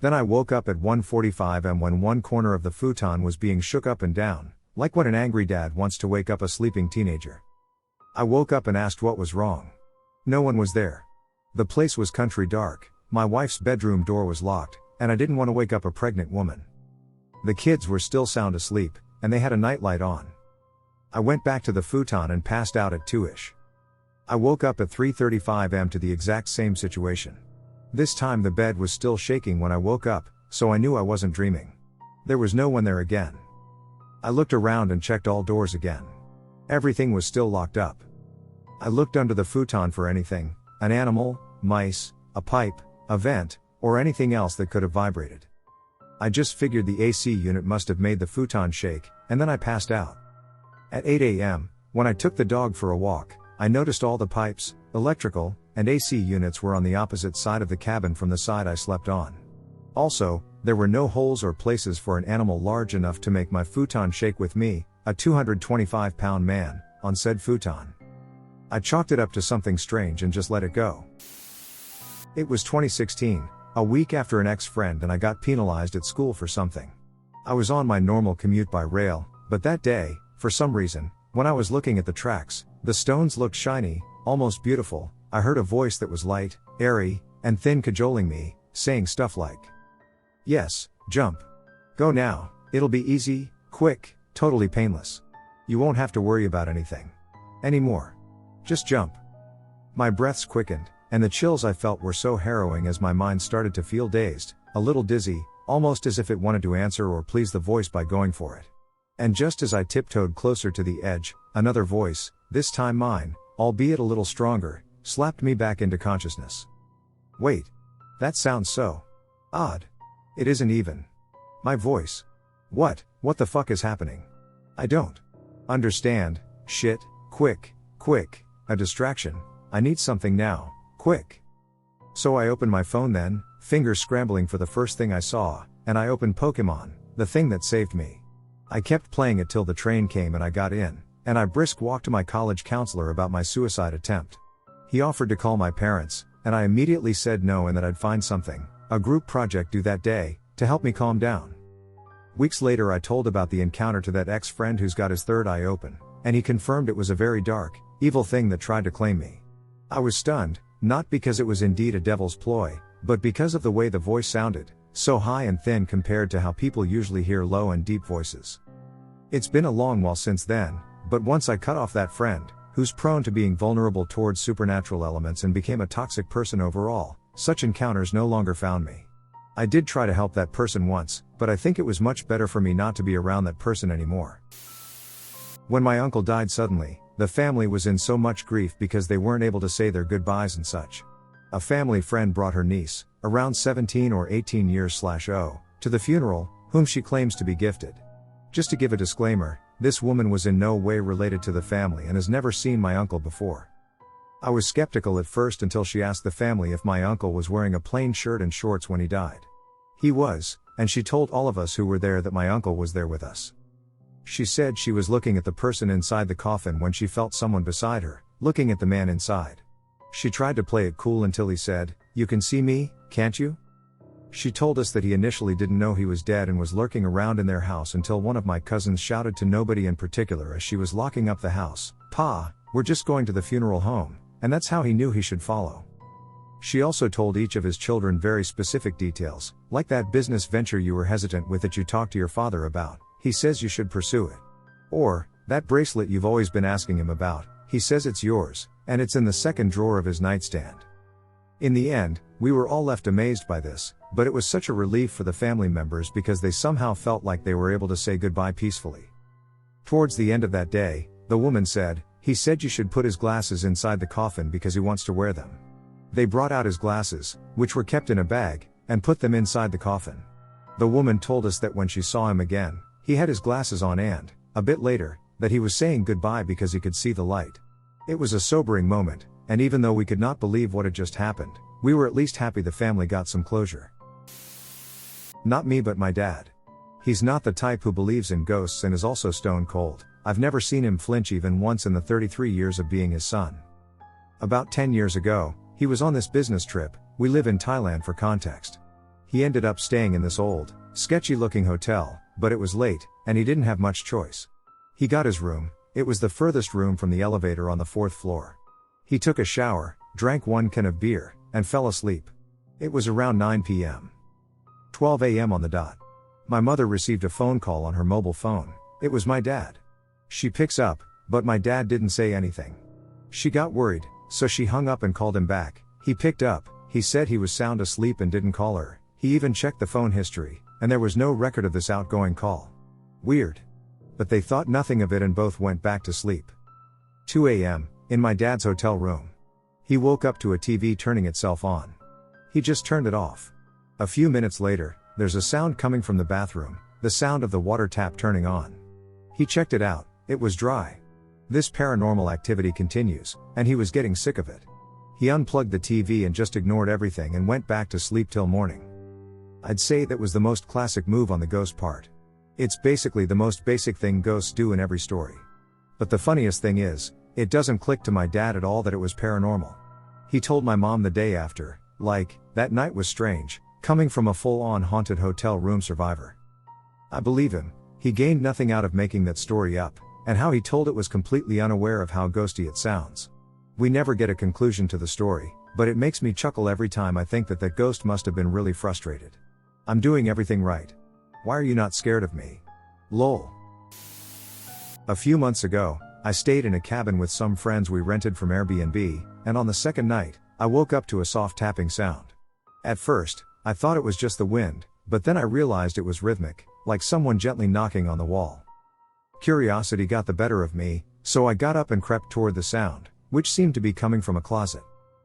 Then I woke up at 1:45 am when one corner of the futon was being shook up and down, like when an angry dad wants to wake up a sleeping teenager. I woke up and asked what was wrong. No one was there. The place was country dark, my wife's bedroom door was locked, and I didn't want to wake up a pregnant woman. The kids were still sound asleep, and they had a nightlight on. I went back to the futon and passed out at 2ish. I woke up at 3:35 am to the exact same situation. This time the bed was still shaking when I woke up, so I knew I wasn't dreaming. There was no one there again. I looked around and checked all doors again. Everything was still locked up. I looked under the futon for anything, an animal, mice, a pipe, a vent, or anything else that could have vibrated. I just figured the AC unit must have made the futon shake, and then I passed out. At 8 am, when I took the dog for a walk, I noticed all the pipes, electrical, and AC units were on the opposite side of the cabin from the side I slept on. Also, there were no holes or places for an animal large enough to make my futon shake with me, a 225-pound man, on said futon. I chalked it up to something strange and just let it go. It was 2016, a week after an ex-friend and I got penalized at school for something. I was on my normal commute by rail, but that day, for some reason, when I was looking at the tracks, the stones looked shiny, almost beautiful. I heard a voice that was light, airy, and thin cajoling me, saying stuff like, "Yes, jump. Go now, it'll be easy, quick, totally painless. You won't have to worry about anything anymore. Just jump." My breaths quickened, and the chills I felt were so harrowing as my mind started to feel dazed, a little dizzy, almost as if it wanted to answer or please the voice by going for it. And just as I tiptoed closer to the edge, another voice, this time mine, albeit a little stronger, slapped me back into consciousness. "Wait. That sounds so odd. It isn't even my voice. What the fuck is happening? I don't understand. Shit, quick, a distraction. I need something now, quick." So I opened my phone then, fingers scrambling for the first thing I saw, and I opened Pokemon, the thing that saved me. I kept playing it till the train came and I got in, and I brisk walked to my college counselor about my suicide attempt. He offered to call my parents, and I immediately said no and that I'd find something, a group project due that day, to help me calm down. Weeks later I told about the encounter to that ex-friend who's got his third eye open, and he confirmed it was a very dark, evil thing that tried to claim me. I was stunned, not because it was indeed a devil's ploy, but because of the way the voice sounded, so high and thin compared to how people usually hear low and deep voices. It's been a long while since then, but once I cut off that friend, who's prone to being vulnerable towards supernatural elements and became a toxic person overall, such encounters no longer found me. I did try to help that person once, but I think it was much better for me not to be around that person anymore. When my uncle died suddenly, the family was in so much grief because they weren't able to say their goodbyes and such. A family friend brought her niece, around 17 or 18 years/0, to the funeral, whom she claims to be gifted. Just to give a disclaimer, this woman was in no way related to the family and has never seen my uncle before. I was skeptical at first until she asked the family if my uncle was wearing a plain shirt and shorts when he died. He was, and she told all of us who were there that my uncle was there with us. She said she was looking at the person inside the coffin when she felt someone beside her, looking at the man inside. She tried to play it cool until he said, "You can see me, can't you?" She told us that he initially didn't know he was dead and was lurking around in their house until one of my cousins shouted to nobody in particular as she was locking up the house, "Pa, we're just going to the funeral home," and that's how he knew he should follow. She also told each of his children very specific details, like that business venture you were hesitant with that you talked to your father about, he says you should pursue it. Or, that bracelet you've always been asking him about, he says it's yours, and it's in the second drawer of his nightstand. In the end, we were all left amazed by this, but it was such a relief for the family members because they somehow felt like they were able to say goodbye peacefully. Towards the end of that day, the woman said, "He said you should put his glasses inside the coffin because he wants to wear them." They brought out his glasses, which were kept in a bag, and put them inside the coffin. The woman told us that when she saw him again, he had his glasses on and, a bit later, that he was saying goodbye because he could see the light. It was a sobering moment, and even though we could not believe what had just happened, we were at least happy the family got some closure. Not me but my dad. He's not the type who believes in ghosts and is also stone cold. I've never seen him flinch even once in the 33 years of being his son. About 10 years ago, he was on this business trip. We live in Thailand for context. He ended up staying in this old, sketchy-looking hotel, but it was late, and he didn't have much choice. He got his room. It was the furthest room from the elevator on the 4th floor. He took a shower, drank one can of beer, and fell asleep. It was around 9 p.m. 12 a.m. on the dot. My mother received a phone call on her mobile phone. It was my dad. She picks up, but my dad didn't say anything. She got worried, so she hung up and called him back. He picked up, he said he was sound asleep and didn't call her. He even checked the phone history, and there was no record of this outgoing call. Weird. But they thought nothing of it and both went back to sleep. 2 a.m., in my dad's hotel room. He woke up to a TV turning itself on. He just turned it off. A few minutes later, there's a sound coming from the bathroom, the sound of the water tap turning on. He checked it out, it was dry. This paranormal activity continues, and he was getting sick of it. He unplugged the TV and just ignored everything and went back to sleep till morning. I'd say that was the most classic move on the ghost part. It's basically the most basic thing ghosts do in every story. But the funniest thing is, it doesn't click to my dad at all that it was paranormal. He told my mom the day after, like, that night was strange, coming from a full-on haunted hotel room survivor. I believe him. He gained nothing out of making that story up, and how he told it was completely unaware of how ghosty it sounds. We never get a conclusion to the story, but it makes me chuckle every time I think that ghost must have been really frustrated. I'm doing everything right. Why are you not scared of me? Lol. A few months ago, I stayed in a cabin with some friends we rented from Airbnb, and on the second night, I woke up to a soft tapping sound. At first, I thought it was just the wind, but then I realized it was rhythmic, like someone gently knocking on the wall. Curiosity got the better of me, so I got up and crept toward the sound, which seemed to be coming from a closet.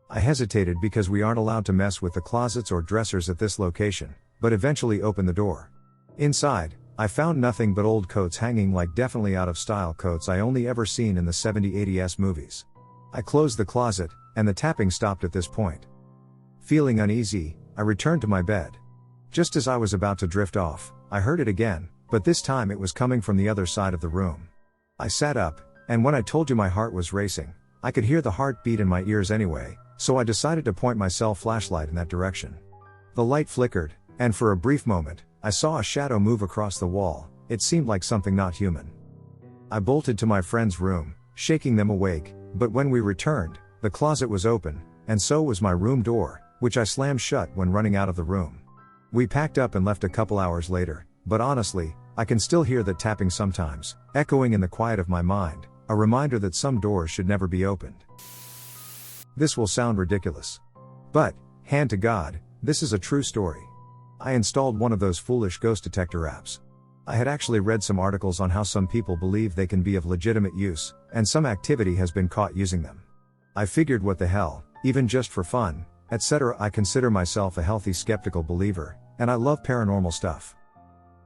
I hesitated because we aren't allowed to mess with the closets or dressers at this location, but eventually opened the door. Inside, I found nothing but old coats hanging like definitely out of style coats I only ever seen in the 70-80s movies. I closed the closet, and the tapping stopped at this point. Feeling uneasy, I returned to my bed. Just as I was about to drift off, I heard it again, but this time it was coming from the other side of the room. I sat up, and when I told you my heart was racing, I could hear the heartbeat in my ears anyway, so I decided to point my cell flashlight in that direction. The light flickered, and for a brief moment, I saw a shadow move across the wall. It seemed like something not human. I bolted to my friend's room, shaking them awake, but when we returned, the closet was open, and so was my room door, which I slammed shut when running out of the room. We packed up and left a couple hours later, but honestly, I can still hear that tapping sometimes, echoing in the quiet of my mind, a reminder that some doors should never be opened. This will sound ridiculous. But, hand to God, this is a true story. I installed one of those foolish ghost detector apps. I had actually read some articles on how some people believe they can be of legitimate use, and some activity has been caught using them. I figured what the hell, even just for fun, etc. I consider myself a healthy skeptical believer, and I love paranormal stuff.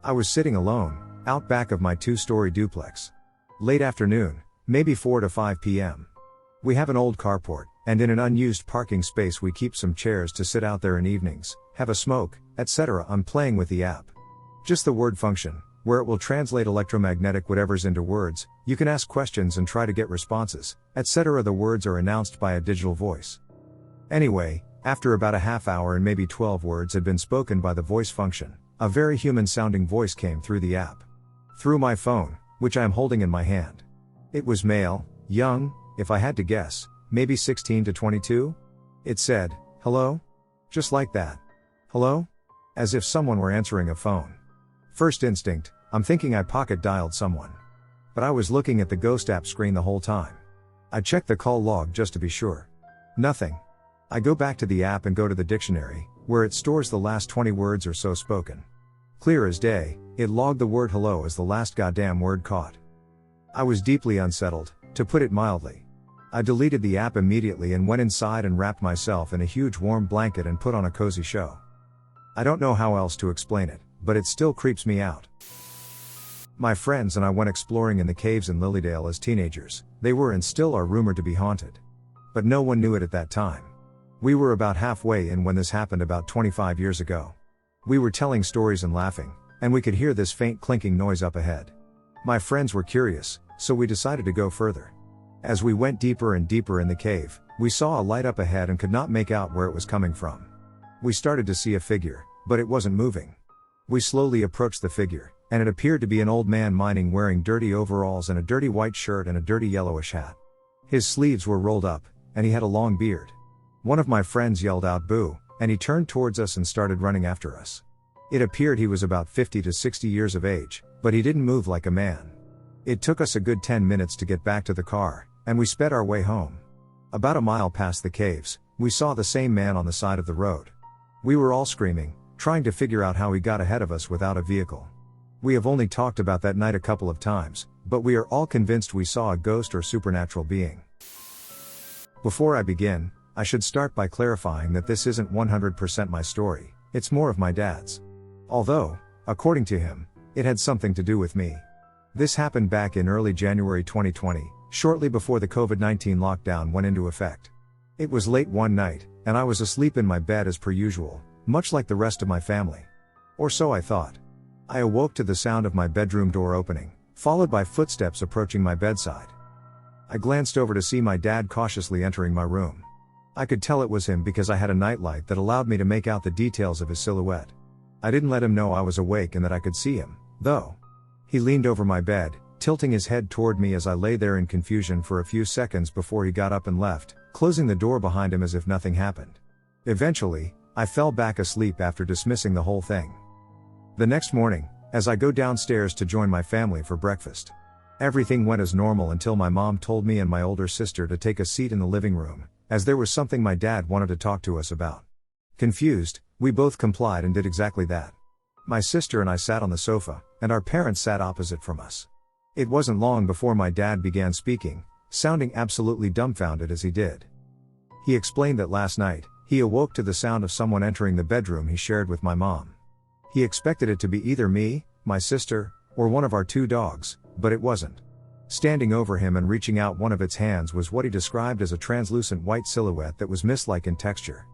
I was sitting alone, out back of my 2-story duplex. Late afternoon, maybe 4 to 5 p.m. We have an old carport, and in an unused parking space we keep some chairs to sit out there in evenings, have a smoke, etc. I'm playing with the app. Just the word function, where it will translate electromagnetic whatevers into words. You can ask questions and try to get responses, etc. The words are announced by a digital voice. Anyway, after about a half hour and maybe 12 words had been spoken by the voice function, a very human-sounding voice came through the app. Through my phone, which I am holding in my hand. It was male, young, if I had to guess, maybe 16 to 22? It said, "Hello?" Just like that. Hello? As if someone were answering a phone. First instinct, I'm thinking I pocket dialed someone. But I was looking at the ghost app screen the whole time. I checked the call log just to be sure. Nothing. I go back to the app and go to the dictionary, where it stores the last 20 words or so spoken. Clear as day, it logged the word hello as the last goddamn word caught. I was deeply unsettled, to put it mildly. I deleted the app immediately and went inside and wrapped myself in a huge warm blanket and put on a cozy show. I don't know how else to explain it, but it still creeps me out. My friends and I went exploring in the caves in Lilydale as teenagers. They were and still are rumored to be haunted. But no one knew it at that time. We were about halfway in when this happened about 25 years ago. We were telling stories and laughing, and we could hear this faint clinking noise up ahead. My friends were curious, so we decided to go further. As we went deeper and deeper in the cave, we saw a light up ahead and could not make out where it was coming from. We started to see a figure, but it wasn't moving. We slowly approached the figure, and it appeared to be an old man mining wearing dirty overalls and a dirty white shirt and a dirty yellowish hat. His sleeves were rolled up, and he had a long beard. One of my friends yelled out "Boo," and he turned towards us and started running after us. It appeared he was about 50 to 60 years of age, but he didn't move like a man. It took us a good 10 minutes to get back to the car, and we sped our way home. About a mile past the caves, we saw the same man on the side of the road. We were all screaming, trying to figure out how he got ahead of us without a vehicle. We have only talked about that night a couple of times, but we are all convinced we saw a ghost or supernatural being. Before I begin, I should start by clarifying that this isn't 100% my story, it's more of my dad's. Although, according to him, it had something to do with me. This happened back in early January 2020, shortly before the COVID-19 lockdown went into effect. It was late one night, and I was asleep in my bed as per usual, much like the rest of my family. Or so I thought. I awoke to the sound of my bedroom door opening, followed by footsteps approaching my bedside. I glanced over to see my dad cautiously entering my room. I could tell it was him because I had a nightlight that allowed me to make out the details of his silhouette. I didn't let him know I was awake and that I could see him, though. He leaned over my bed, tilting his head toward me as I lay there in confusion for a few seconds before he got up and left, closing the door behind him as if nothing happened. Eventually, I fell back asleep after dismissing the whole thing. The next morning, as I go downstairs to join my family for breakfast, everything went as normal until my mom told me and my older sister to take a seat in the living room, as there was something my dad wanted to talk to us about. Confused, we both complied and did exactly that. My sister and I sat on the sofa, and our parents sat opposite from us. It wasn't long before my dad began speaking, sounding absolutely dumbfounded as he did. He explained that last night, he awoke to the sound of someone entering the bedroom he shared with my mom. He expected it to be either me, my sister, or one of our two dogs, but it wasn't. Standing over him and reaching out one of its hands was what he described as a translucent white silhouette that was mist-like in texture.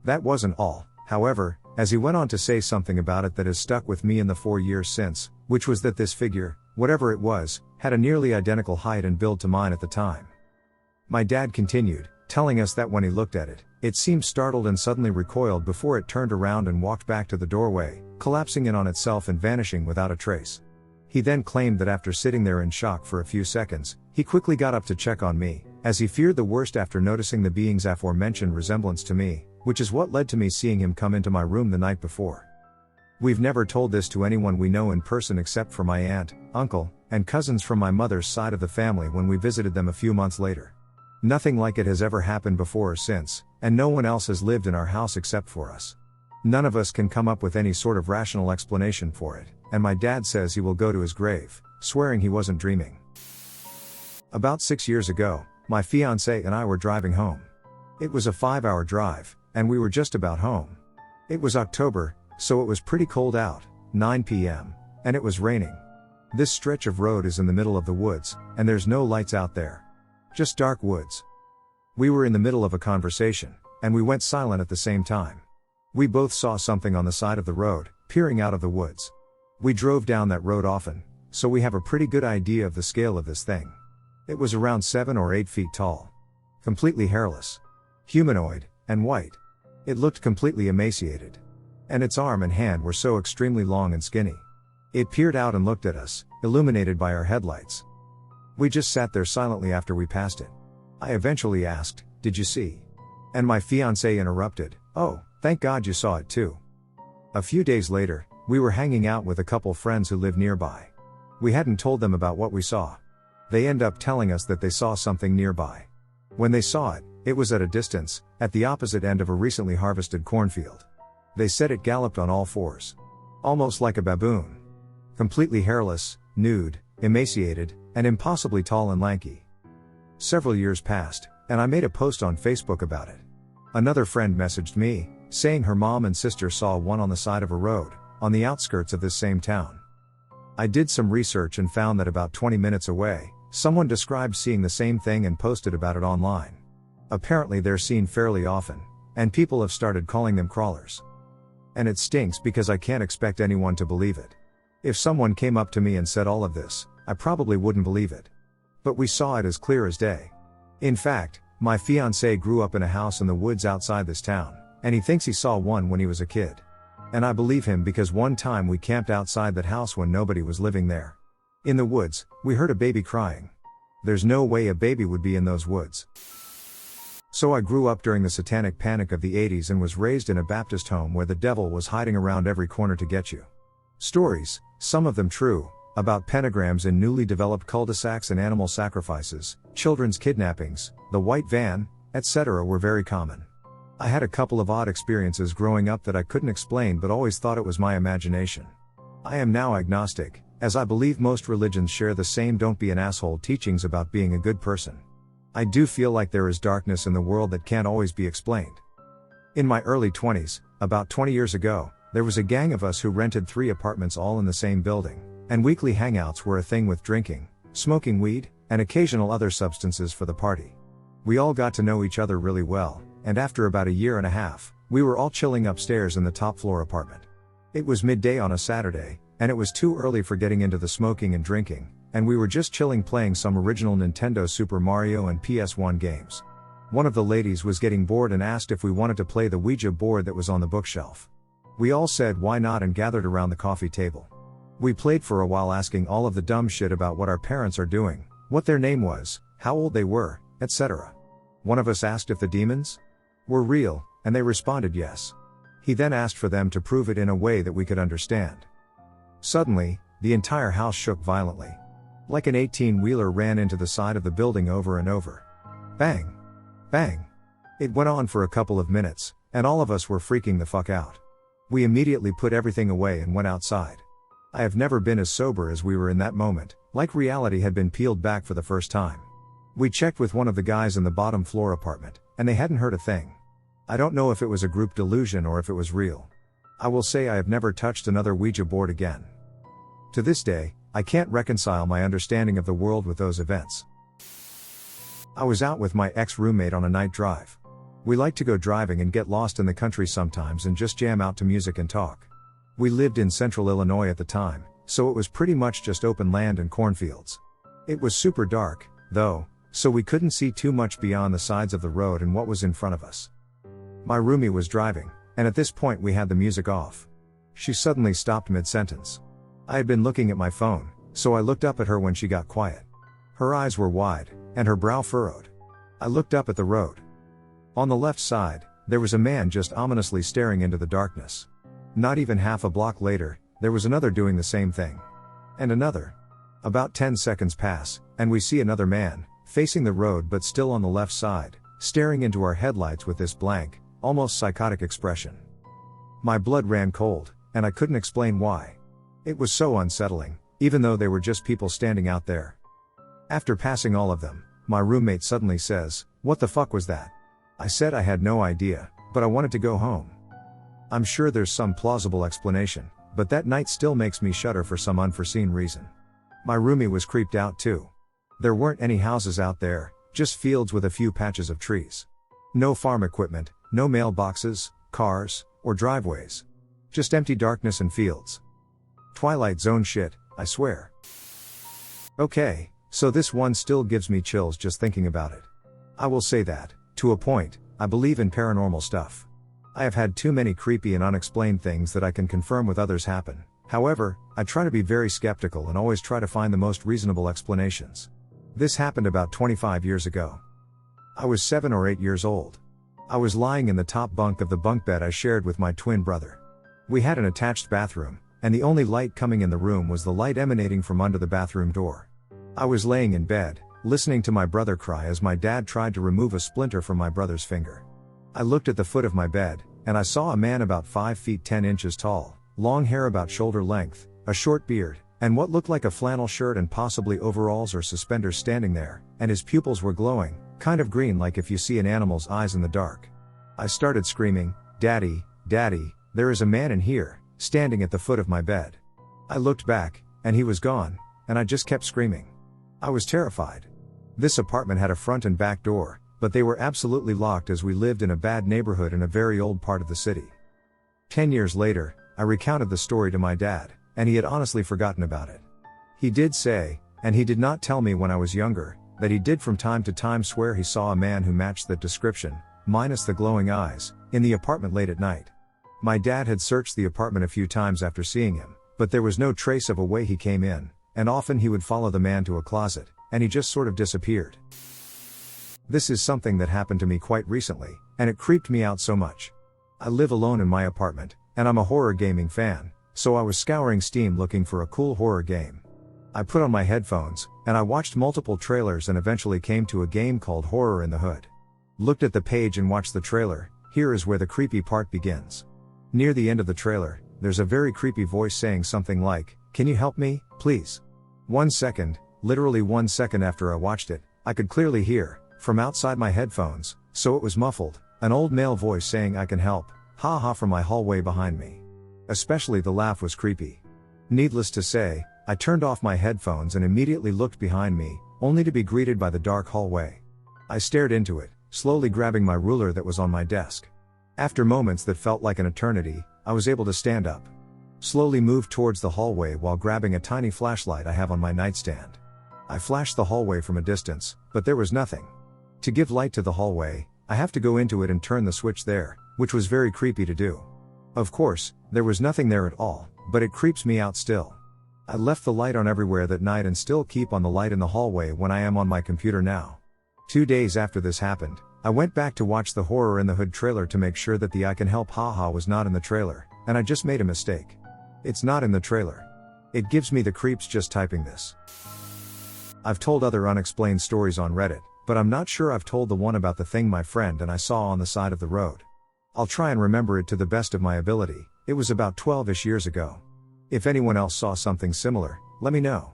That wasn't all, however, as he went on to say something about it that has stuck with me in the 4 years since, which was that this figure, whatever it was, had a nearly identical height and build to mine at the time. My dad continued, telling us that when he looked at it, it seemed startled and suddenly recoiled before it turned around and walked back to the doorway, collapsing in on itself and vanishing without a trace. He then claimed that after sitting there in shock for a few seconds, he quickly got up to check on me, as he feared the worst after noticing the being's aforementioned resemblance to me, which is what led to me seeing him come into my room the night before. We've never told this to anyone we know in person except for my aunt, uncle, and cousins from my mother's side of the family when we visited them a few months later. Nothing like it has ever happened before or since, and no one else has lived in our house except for us. None of us can come up with any sort of rational explanation for it, and my dad says he will go to his grave, swearing he wasn't dreaming. About 6 years ago, my fiancé and I were driving home. It was a 5-hour drive, and we were just about home. It was October, so it was pretty cold out, 9 p.m., and it was raining. This stretch of road is in the middle of the woods, and there's no lights out there. Just dark woods. We were in the middle of a conversation, and we went silent at the same time. We both saw something on the side of the road, peering out of the woods. We drove down that road often, so we have a pretty good idea of the scale of this thing. It was around 7 or 8 feet tall. Completely hairless. Humanoid, and white. It looked completely emaciated. And its arm and hand were so extremely long and skinny. It peered out and looked at us, illuminated by our headlights. We just sat there silently after we passed it. I eventually asked, "Did you see?" And my fiancé interrupted, "Oh, thank God you saw it too." A few days later, we were hanging out with a couple friends who live nearby. We hadn't told them about what we saw. They end up telling us that they saw something nearby. When they saw it, it was at a distance, at the opposite end of a recently harvested cornfield. They said it galloped on all fours. Almost like a baboon. Completely hairless, nude, emaciated, and impossibly tall and lanky. Several years passed, and I made a post on Facebook about it. Another friend messaged me, saying her mom and sister saw one on the side of a road, on the outskirts of this same town. I did some research and found that about 20 minutes away, someone described seeing the same thing and posted about it online. Apparently they're seen fairly often, and people have started calling them crawlers. And it stinks because I can't expect anyone to believe it. If someone came up to me and said all of this, I probably wouldn't believe it. But we saw it as clear as day. In fact, my fiancé grew up in a house in the woods outside this town, and he thinks he saw one when he was a kid. And I believe him because one time we camped outside that house when nobody was living there. In the woods, we heard a baby crying. There's no way a baby would be in those woods. So I grew up during the satanic panic of the 80s and was raised in a Baptist home where the devil was hiding around every corner to get you. Stories, some of them true, about pentagrams in newly developed cul-de-sacs and animal sacrifices, children's kidnappings, the white van, etc. were very common. I had a couple of odd experiences growing up that I couldn't explain but always thought it was my imagination. I am now agnostic, as I believe most religions share the same don't be an asshole teachings about being a good person. I do feel like there is darkness in the world that can't always be explained. In my early 20s, about 20 years ago, there was a gang of us who rented 3 apartments all in the same building, and weekly hangouts were a thing with drinking, smoking weed, and occasional other substances for the party. We all got to know each other really well, and after about a year and a half, we were all chilling upstairs in the top floor apartment. It was midday on a Saturday, and it was too early for getting into the smoking and drinking, and we were just chilling playing some original Nintendo Super Mario and PS1 games. One of the ladies was getting bored and asked if we wanted to play the Ouija board that was on the bookshelf. We all said why not and gathered around the coffee table. We played for a while asking all of the dumb shit about what our parents are doing, what their name was, how old they were, etc. One of us asked if the demons were real, and they responded yes. He then asked for them to prove it in a way that we could understand. Suddenly, the entire house shook violently. Like an 18-wheeler ran into the side of the building over and over. Bang! Bang! It went on for a couple of minutes, and all of us were freaking the fuck out. We immediately put everything away and went outside. I have never been as sober as we were in that moment, like reality had been peeled back for the first time. We checked with one of the guys in the bottom floor apartment, and they hadn't heard a thing. I don't know if it was a group delusion or if it was real. I will say I have never touched another Ouija board again. To this day, I can't reconcile my understanding of the world with those events. I was out with my ex-roommate on a night drive. We like to go driving and get lost in the country sometimes and just jam out to music and talk. We lived in central Illinois at the time, so it was pretty much just open land and cornfields. It was super dark, though, so we couldn't see too much beyond the sides of the road and what was in front of us. My roomie was driving, and at this point we had the music off. She suddenly stopped mid-sentence. I had been looking at my phone, so I looked up at her when she got quiet. Her eyes were wide, and her brow furrowed. I looked up at the road. On the left side, there was a man just ominously staring into the darkness. Not even half a block later, there was another doing the same thing. And another. About 10 seconds pass, and we see another man, facing the road but still on the left side, staring into our headlights with this blank, almost psychotic expression. My blood ran cold, and I couldn't explain why. It was so unsettling, even though they were just people standing out there. After passing all of them, my roommate suddenly says, "What the fuck was that?" I said I had no idea, but I wanted to go home. I'm sure there's some plausible explanation, but that night still makes me shudder for some unforeseen reason. My roomie was creeped out too. There weren't any houses out there, just fields with a few patches of trees. No farm equipment, no mailboxes, cars, or driveways. Just empty darkness and fields. Twilight Zone shit, I swear. Okay, so this one still gives me chills just thinking about it. I will say that, to a point, I believe in paranormal stuff. I have had too many creepy and unexplained things that I can confirm with others happen. However, I try to be very skeptical and always try to find the most reasonable explanations. This happened about 25 years ago. I was 7 or 8 years old. I was lying in the top bunk of the bunk bed I shared with my twin brother. We had an attached bathroom, and the only light coming in the room was the light emanating from under the bathroom door. I was laying in bed, listening to my brother cry as my dad tried to remove a splinter from my brother's finger. I looked at the foot of my bed, and I saw a man about 5 feet 10 inches tall, long hair about shoulder length, a short beard, and what looked like a flannel shirt and possibly overalls or suspenders standing there, and his pupils were glowing, kind of green like if you see an animal's eyes in the dark. I started screaming, "Daddy, Daddy, there is a man in here, standing at the foot of my bed." I looked back, and he was gone, and I just kept screaming. I was terrified. This apartment had a front and back door, but they were absolutely locked as we lived in a bad neighborhood in a very old part of the city. 10 years later, I recounted the story to my dad, and he had honestly forgotten about it. He did say, and he did not tell me when I was younger, that he did from time to time swear he saw a man who matched that description, minus the glowing eyes, in the apartment late at night. My dad had searched the apartment a few times after seeing him, but there was no trace of a way he came in, and often he would follow the man to a closet, and he just sort of disappeared. This is something that happened to me quite recently, and it creeped me out so much. I live alone in my apartment, and I'm a horror gaming fan, so I was scouring Steam looking for a cool horror game. I put on my headphones, and I watched multiple trailers and eventually came to a game called Horror in the Hood. Looked at the page and watched the trailer. Here is where the creepy part begins. Near the end of the trailer, there's a very creepy voice saying something like, "Can you help me, please?" 1 second, literally 1 second after I watched it, I could clearly hear, from outside my headphones, so it was muffled, an old male voice saying "I can help," haha from my hallway behind me. Especially the laugh was creepy. Needless to say, I turned off my headphones and immediately looked behind me, only to be greeted by the dark hallway. I stared into it, slowly grabbing my ruler that was on my desk. After moments that felt like an eternity, I was able to stand up. Slowly moved towards the hallway while grabbing a tiny flashlight I have on my nightstand. I flashed the hallway from a distance, but there was nothing. To give light to the hallway, I have to go into it and turn the switch there, which was very creepy to do. Of course, there was nothing there at all, but it creeps me out still. I left the light on everywhere that night and still keep on the light in the hallway when I am on my computer now. 2 days after this happened, I went back to watch the Horror in the Hood trailer to make sure that the "I can help" haha was not in the trailer, and I just made a mistake. It's not in the trailer. It gives me the creeps just typing this. I've told other unexplained stories on Reddit, but I'm not sure I've told the one about the thing my friend and I saw on the side of the road. I'll try and remember it to the best of my ability. It was about 12-ish years ago. If anyone else saw something similar, let me know.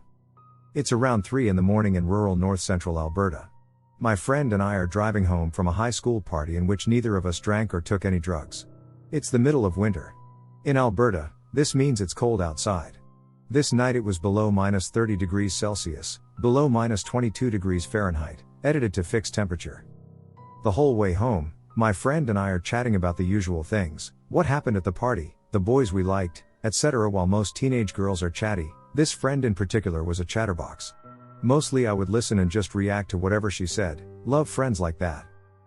It's around 3 in the morning in rural north-central Alberta. My friend and I are driving home from a high school party in which neither of us drank or took any drugs. It's the middle of winter. In Alberta, this means it's cold outside. This night it was below -30 degrees Celsius, below -22 degrees Fahrenheit, edited to fixed temperature. The whole way home, my friend and I are chatting about the usual things, what happened at the party, the boys we liked, etc. While most teenage girls are chatty, this friend in particular was a chatterbox. Mostly I would listen and just react to whatever she said, love friends like that.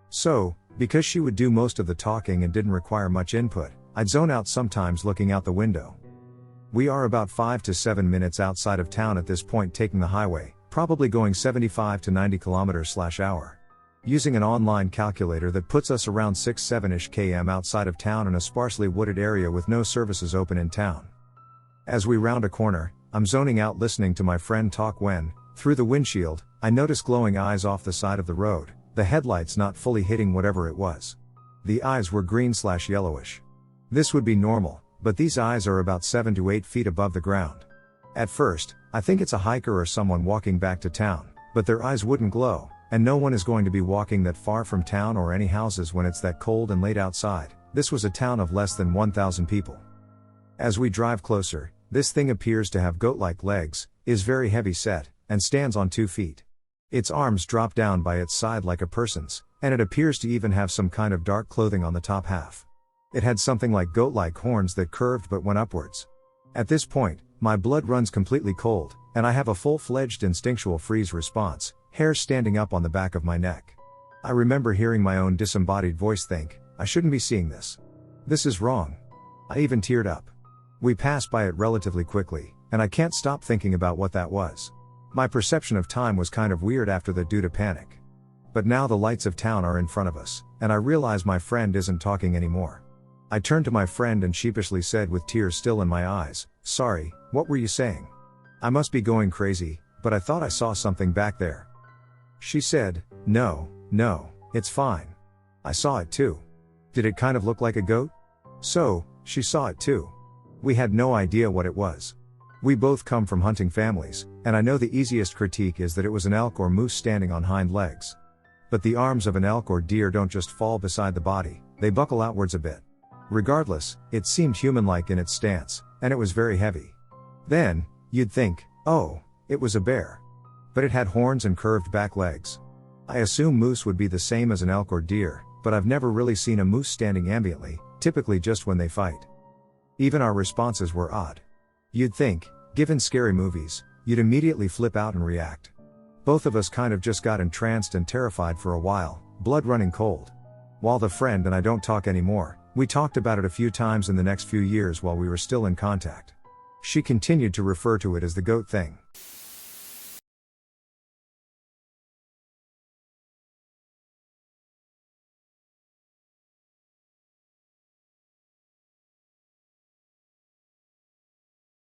So, because she would do most of the talking and didn't require much input, I'd zone out sometimes looking out the window. We are about 5 to 7 minutes outside of town at this point taking the highway, probably going 75 to 90 km/h. Using an online calculator that puts us around 6-7-ish km outside of town in a sparsely wooded area with no services open in town. As we round a corner, I'm zoning out listening to my friend talk when, through the windshield, I notice glowing eyes off the side of the road, the headlights not fully hitting whatever it was. The eyes were green/yellowish. This would be normal, but these eyes are about 7 to 8 feet above the ground. At first, I think it's a hiker or someone walking back to town, but their eyes wouldn't glow, and no one is going to be walking that far from town or any houses when it's that cold and late outside. This was a town of less than 1,000 people. As we drive closer, this thing appears to have goat-like legs, is very heavy set, and stands on 2 feet. Its arms drop down by its side like a person's, and it appears to even have some kind of dark clothing on the top half. It had something like goat-like horns that curved but went upwards. At this point, my blood runs completely cold, and I have a full-fledged instinctual freeze response, hair standing up on the back of my neck. I remember hearing my own disembodied voice think, I shouldn't be seeing this. This is wrong. I even teared up. We passed by it relatively quickly, and I can't stop thinking about what that was. My perception of time was kind of weird after that due to panic. But now the lights of town are in front of us, and I realize my friend isn't talking anymore. I turned to my friend and sheepishly said with tears still in my eyes, sorry, what were you saying? I must be going crazy, but I thought I saw something back there. She said, no, it's fine. I saw it too. Did it kind of look like a goat? So, she saw it too. We had no idea what it was. We both come from hunting families, and I know the easiest critique is that it was an elk or moose standing on hind legs. But the arms of an elk or deer don't just fall beside the body, they buckle outwards a bit. Regardless, it seemed human-like in its stance, and it was very heavy. Then, you'd think, oh, it was a bear. But it had horns and curved back legs. I assume moose would be the same as an elk or deer, but I've never really seen a moose standing ambiently, typically just when they fight. Even our responses were odd. You'd think, given scary movies, you'd immediately flip out and react. Both of us kind of just got entranced and terrified for a while, blood running cold. While the friend and I don't talk anymore, we talked about it a few times in the next few years while we were still in contact. She continued to refer to it as the goat thing.